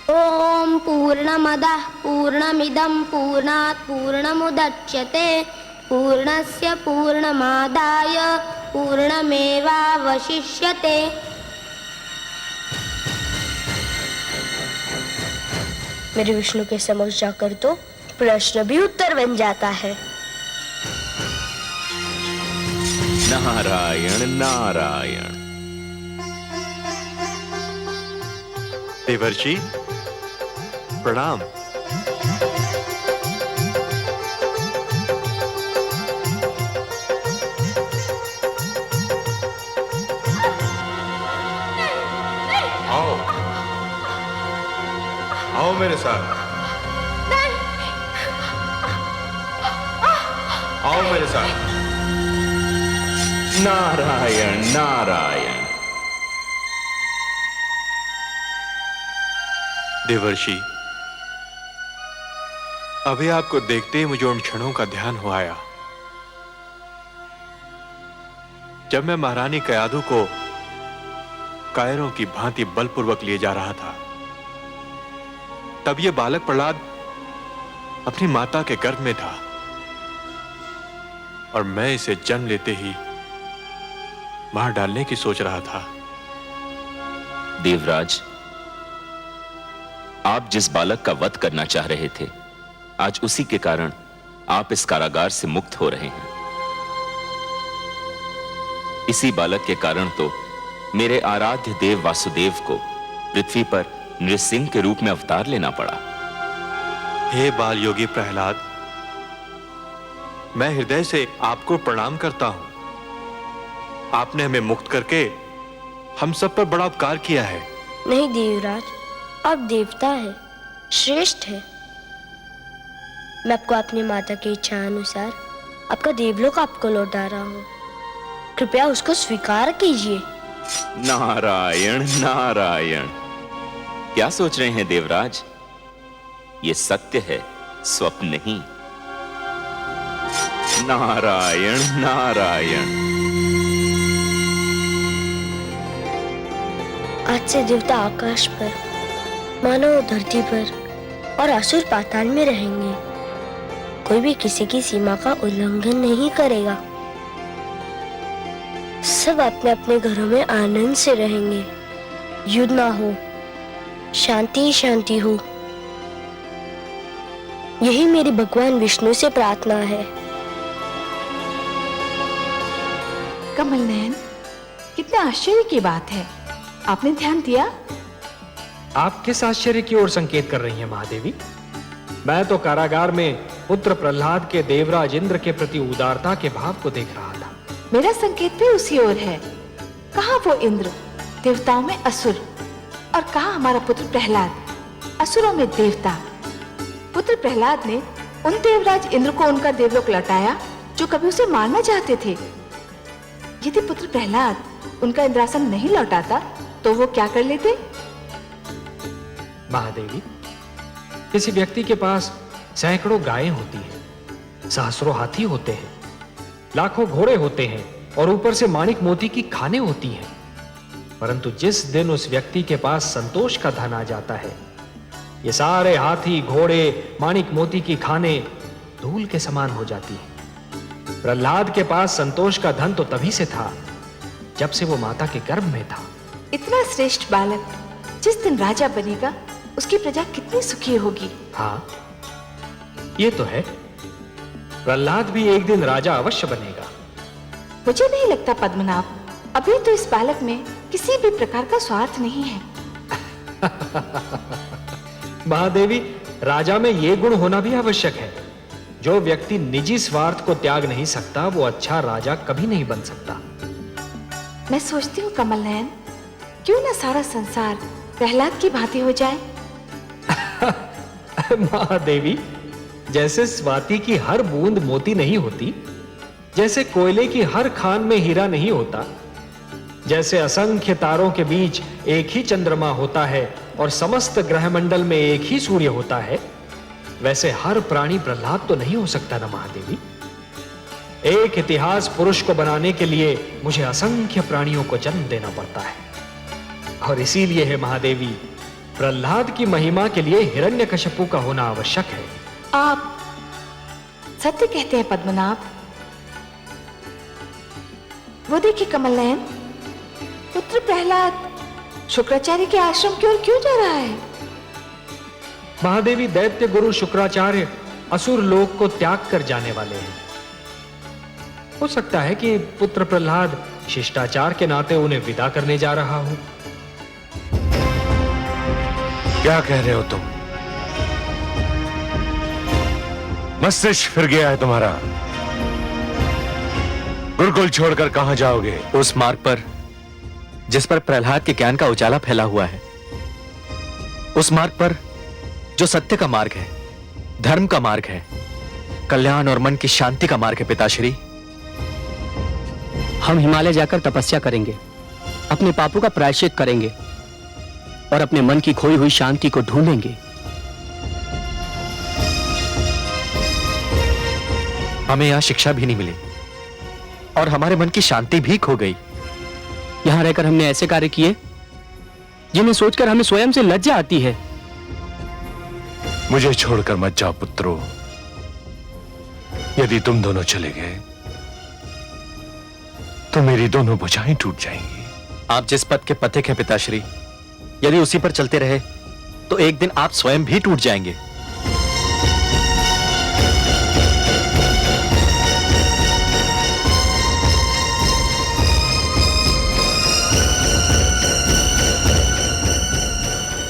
ओम पूर्णमदः पूर्णमिदं पूर्णात् पूर्णमुदच्यते पूर्णस्य पूर्णमादाय पूर्णमेवावशिष्यते। मेरे विष्णु के समक्ष जाकर तो प्रश्न भी उत्तर बन जाता है। नारायण नारायण। देवर्षि प्रणाम। आओ आओ मेरे साथ, आओ मेरे साथ। नारायण नारायण। देवर्षि, अभी आपको देखते ही मुझे उन क्षणों का ध्यान हो आया जब मैं महारानी कयाधु को कायरों की भांति बलपूर्वक लिए जा रहा था। तब यह बालक प्रहलाद अपनी माता के गर्भ में था और मैं इसे जन्म लेते ही मार डालने की सोच रहा था। देवराज, आप जिस बालक का वध करना चाह रहे थे, आज उसी के कारण आप इस कारागार से मुक्त हो रहे हैं। इसी बालक के कारण तो मेरे आराध्य देव वासुदेव को पृथ्वी पर नृसिंह के रूप में अवतार लेना पड़ा। हे बाल योगी प्रहलाद, मैं हृदय से आपको प्रणाम करता हूं। आपने हमें मुक्त करके हम सब पर बड़ा उपकार किया है। नहीं देवराज, आप देवता है, श्रेष्ठ है। मैं आपको अपनी माता की इच्छा अनुसार आपका देवलोक आपको लौटा रहा हूँ। कृपया उसको स्वीकार कीजिए। नारायण नारायण, क्या सोच रहे हैं देवराज? ये सत्य है, स्वप्न नहीं। नारायण नारायण। आज से देवता आकाश पर, मानव धरती पर और असुर पाताल में रहेंगे। कोई भी किसी की सीमा का उल्लंघन नहीं करेगा। सब अपने अपने घरों में आनंद से रहेंगे। युद्ध ना हो, शांति शांति हो। यही मेरी भगवान विष्णु से प्रार्थना है। कमल नयन, कितने आश्चर्य की बात है, आपने ध्यान दिया? आप किस आश्चर्य की ओर संकेत कर रही हैं महादेवी? मैं तो कारागार में पुत्र प्रहलाद के देवराज इंद्र के प्रति उदारता के भाव को देख रहा था। मेरा संकेत भी उसी ओर है। कहाँ वो इंद्र, देवताओं में असुर, और कहाँ हमारा पुत्र प्रहलाद, असुरों में देवता। पुत्र प्रहलाद ने उन देवराज इंद्र को उनका देवलोक लौटाया जो कभी उसे मारना चाहते थे। यदि पुत्र प्रहलाद उनका इंद्रासन नहीं लौटाता तो वो क्या कर लेते? महादेवी, किसी व्यक्ति के पास सैकड़ों गायें होती हैं, सहस्रों हाथी होते हैं, लाखों घोड़े होते हैं और ऊपर से माणिक मोती की खानें होती हैं, परंतु जिस दिन उस व्यक्ति के पास संतोष का धन आ जाता है, ये सारे हाथी घोड़े माणिक मोती की खानें धूल के समान हो जाती हैं। प्रहलाद के पास संतोष का धन तो तभी से था जब से वो माता के गर्भ में था। इतना श्रेष्ठ बालक जिस दिन राजा बनेगा, उसकी प्रजा कितनी सुखी होगी। हाँ, ये तो है। प्रहलाद भी एक दिन राजा अवश्य बनेगा। मुझे नहीं लगता पद्मनाभ, अभी तो इस बालक में किसी भी प्रकार का स्वार्थ नहीं है। महादेवी, राजा में ये गुण होना भी आवश्यक है। जो व्यक्ति निजी स्वार्थ को त्याग नहीं सकता, वो अच्छा राजा कभी नहीं बन सकता। मैं सोचती हूँ कमल नयन, क्यों ना सारा संसार प्रहलाद की भांति हो जाए। महादेवी, जैसे स्वाति की हर बूंद मोती नहीं होती, जैसे कोयले की हर खान में हीरा नहीं होता, जैसे असंख्य तारों के बीच एक ही चंद्रमा होता है और समस्त ग्रहमंडल में एक ही सूर्य होता है, वैसे हर प्राणी प्रहलाद तो नहीं हो सकता ना महादेवी। एक इतिहास पुरुष को बनाने के लिए मुझे असंख्य प्राणियों को जन्म देना पड़ता है, और इसीलिए है महादेवी, प्रहलाद की महिमा के लिए हिरण्यकशिपु का होना आवश्यक है। आप सत्य कहते हैं पद्मनाभ। वो देखिए कमल नयन, पुत्र प्रहलाद शुक्राचार्य के आश्रम की ओर क्यों जा रहा है? महादेवी, दैत्य गुरु शुक्राचार्य असुर लोक को त्याग कर जाने वाले हैं। हो सकता है कि पुत्र प्रहलाद शिष्टाचार के नाते उन्हें विदा करने जा रहा हो। क्या कह रहे हो तुम? मस्तिष्क फिर गया है तुम्हारा। गुरुकुल छोड़कर कहां जाओगे? उस मार्ग पर जिस पर प्रहलाद के ज्ञान का उजाला फैला हुआ है, उस मार्ग पर जो सत्य का मार्ग है, धर्म का मार्ग है, कल्याण और मन की शांति का मार्ग है। पिताश्री, हम हिमालय जाकर तपस्या करेंगे, अपने पापों का प्रायश्चित करेंगे और अपने मन की खोई हुई शांति को ढूंढेंगे। हमें यहां शिक्षा भी नहीं मिली और हमारे मन की शांति भी खो गई। यहां रहकर हमने ऐसे कार्य किए जिन्हें सोचकर हमें स्वयं से लज्जा आती है। मुझे छोड़कर मत जाओ पुत्रों। यदि तुम दोनों चले गए तो मेरी दोनों भुजाएं टूट जाएंगी। आप जिस पथ के पथिक हैं पिताश्री, यदि उसी पर चलते रहे तो एक दिन आप स्वयं भी टूट जाएंगे।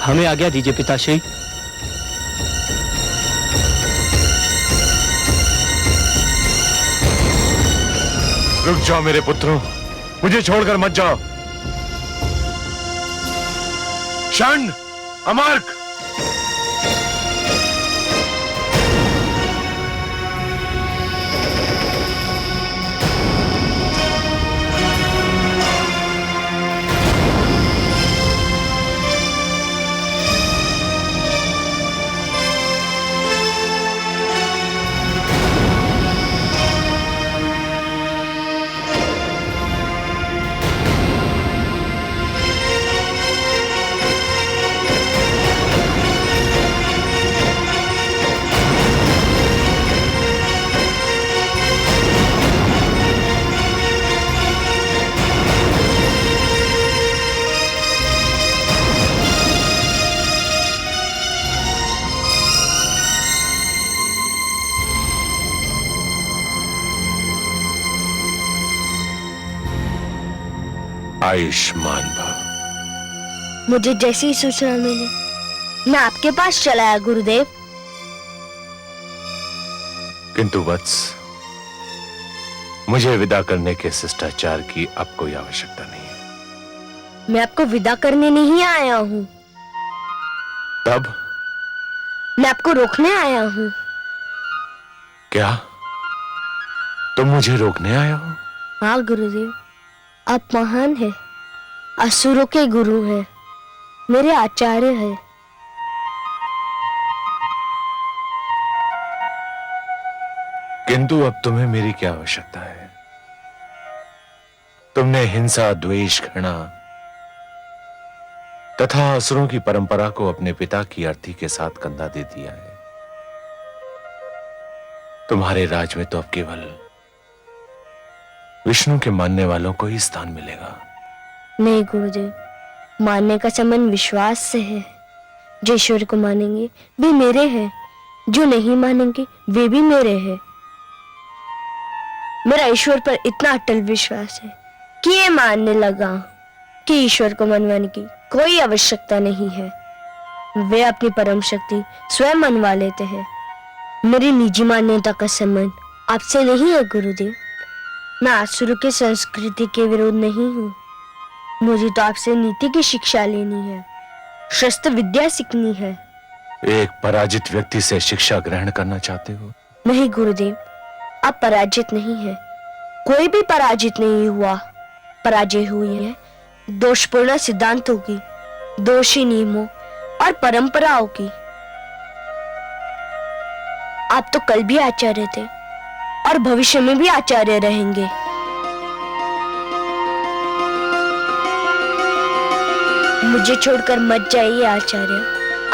हमें आज्ञा दीजिए पिताश्री। रुक जाओ मेरे पुत्रों, मुझे छोड़कर मत जाओ। षण्ड, अमार्क, आयुष्मान भव। मुझे जैसी ही सूचना मिली मैं आपके पास चला आया गुरुदेव। किंतु वत्स, मुझे विदा करने के शिष्टाचार की अब कोई आवश्यकता नहीं है। मैं आपको विदा करने नहीं आया हूँ, तब मैं आपको रोकने आया हूँ। क्या तुम मुझे रोकने आया हो? हाँ गुरुदेव, आप महान हैं, असुरों के गुरु हैं, मेरे आचार्य हैं। किंतु अब तुम्हें मेरी क्या आवश्यकता है? तुमने हिंसा, द्वेष, घृणा तथा असुरों की परंपरा को अपने पिता की अर्थी के साथ कंधा दे दिया है। तुम्हारे राज में तो अब केवल विष्णु के मानने वालों को ही स्थान मिलेगा। नहीं गुरुदेव, मानने का संबंध विश्वास से है। जो ईश्वर को मानेंगे वे मेरे हैं, जो नहीं मानेंगे वे भी मेरे हैं। मेरा ईश्वर पर इतना अटल विश्वास है कि ये मानने लगा कि ईश्वर को मनवाने की कोई आवश्यकता नहीं है। वे अपनी परम शक्ति स्वयं मनवा लेते हैं। मेरी निजी मान्यता का संबंध आपसे नहीं है गुरुदेव। मैं असुरों की संस्कृति के विरोध नहीं हूँ। मुझे तो आपसे नीति की शिक्षा लेनी है, शस्त्र विद्या सीखनी है। एक पराजित व्यक्ति से शिक्षा ग्रहण करना चाहते हो? नहीं गुरुदेव, आप पराजित नहीं है। कोई भी पराजित नहीं हुआ। पराजय हुई है दोषपूर्ण सिद्धांतों की, दोषी नियमों और परंपराओं की। आप तो कल भी आचार्य थे और भविष्य में भी आचार्य रहेंगे। मुझे छोड़कर मत जाइए आचार्य,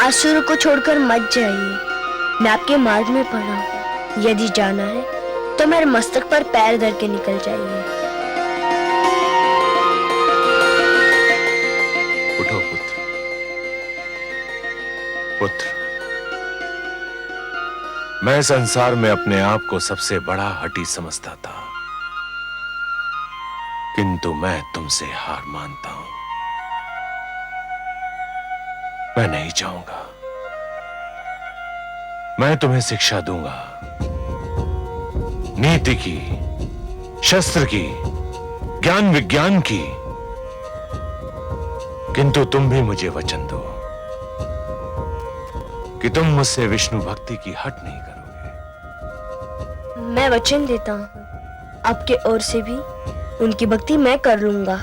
असुर को छोड़कर मत जाइए। मैं आपके मार्ग में पड़ा हूं। यदि जाना है तो मेरे मस्तक पर पैर धर के निकल जाइए। उठो पुत्र। पुत्र, मैं संसार में अपने आप को सबसे बड़ा हठी समझता था, किंतु मैं तुमसे हार मानता हूं। मैं नहीं चाहूंगा। मैं तुम्हें शिक्षा दूंगा, नीति की, शस्त्र की, ज्ञान विज्ञान की, किंतु तुम भी मुझे वचन दो कि तुम मुझसे विष्णु भक्ति की हट नहीं करोगे। मैं वचन देता हूँ, आपके ओर से भी उनकी भक्ति मैं कर लूंगा।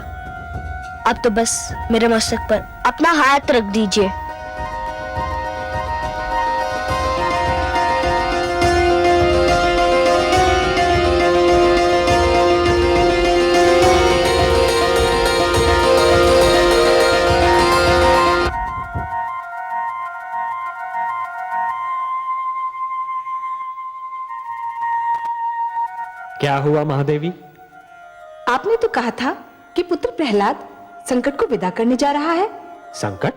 आप तो बस मेरे मस्तक पर अपना हाथ रख दीजिए। क्या हुआ महादेवी? आपने तो कहा था कि पुत्र प्रहलाद संकट को विदा करने जा रहा है। संकट?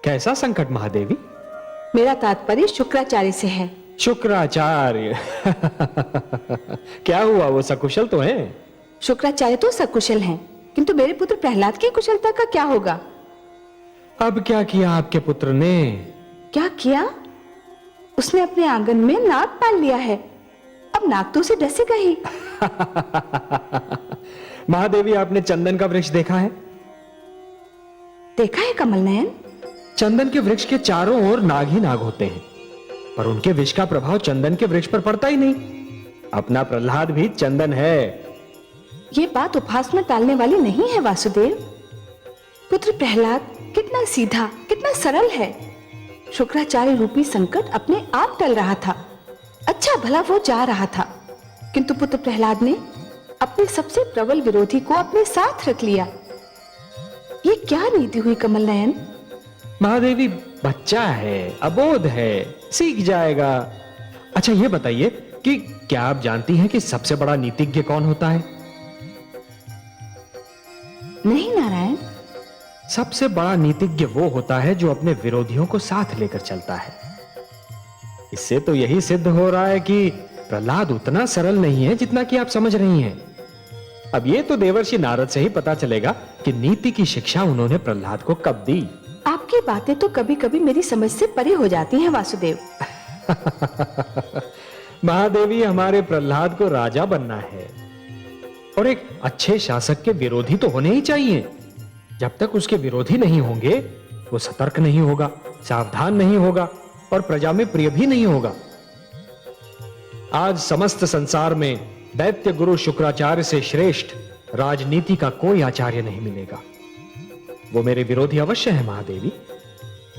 कैसा संकट महादेवी? मेरा तात्पर्य शुक्राचार्य से है। शुक्राचार्य? क्या हुआ, वो सकुशल तो हैं? शुक्राचार्य तो सकुशल हैं, किंतु मेरे पुत्र प्रहलाद की कुशलता का क्या होगा? अब क्या किया आपके पुत्र ने? क्या किया? उसने अपने आंगन में नाग पाल लिया है। अब नाग तो उसे डसेगा ही। महादेवी, आपने चंदन का वृक्ष देखा है? देखा है कमल नयन। चंदन के वृक्ष के चारों ओर नाग ही नाग होते हैं, पर उनके विष का प्रभाव चंदन के वृक्ष पर पड़ता ही नहीं। अपना प्रहलाद भी चंदन है। ये बात उपहास में टालने वाली नहीं है वासुदेव। पुत्र प्रहलाद कितना सीधा, कितना सरल है। शुक्राचार्य रूपी संकट अपने आप टल रहा था। अच्छा भला वो जा रहा था, किंतु पुत्र प्रहलाद ने अपने सबसे प्रबल विरोधी को अपने साथ रख लिया। ये क्या नीति हुई कमल नयन? महादेवी, बच्चा है, अबोध है, सीख जाएगा। अच्छा ये बताइए कि क्या आप जानती हैं कि सबसे बड़ा नीतिज्ञ कौन होता है? नहीं नारायण। सबसे बड़ा नीतिज्ञ वो होता है जो अपने विरोधियों को साथ लेकर चलता है। इससे तो यही सिद्ध हो रहा है कि प्रहलाद उतना सरल नहीं है जितना कि आप समझ रही हैं। अब ये तो देवर्षि नारद से ही पता चलेगा कि नीति की शिक्षा उन्होंने प्रहलाद को कब दी। आपकी बातें तो कभी कभी मेरी समझ से परे हो जाती हैं वासुदेव। महादेवी, हमारे प्रहलाद को राजा बनना है और एक अच्छे शासक के विरोधी तो होने ही चाहिए। जब तक उसके विरोधी नहीं होंगे वो सतर्क नहीं होगा, सावधान नहीं होगा और प्रजा में प्रिय भी नहीं होगा। आज समस्त संसार में दैत्य गुरु शुक्राचार्य से श्रेष्ठ राजनीति का कोई आचार्य नहीं मिलेगा। वो मेरे विरोधी अवश्य है महादेवी,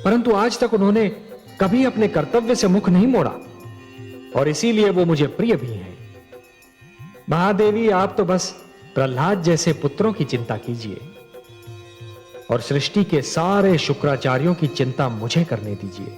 परंतु आज तक उन्होंने कभी अपने कर्तव्य से मुख नहीं मोड़ा और इसीलिए वो मुझे प्रिय भी हैं। महादेवी, आप तो बस प्रहलाद जैसे पुत्रों की चिंता कीजिए और सृष्टि के सारे शुक्राचार्यों की चिंता मुझे करने दीजिए।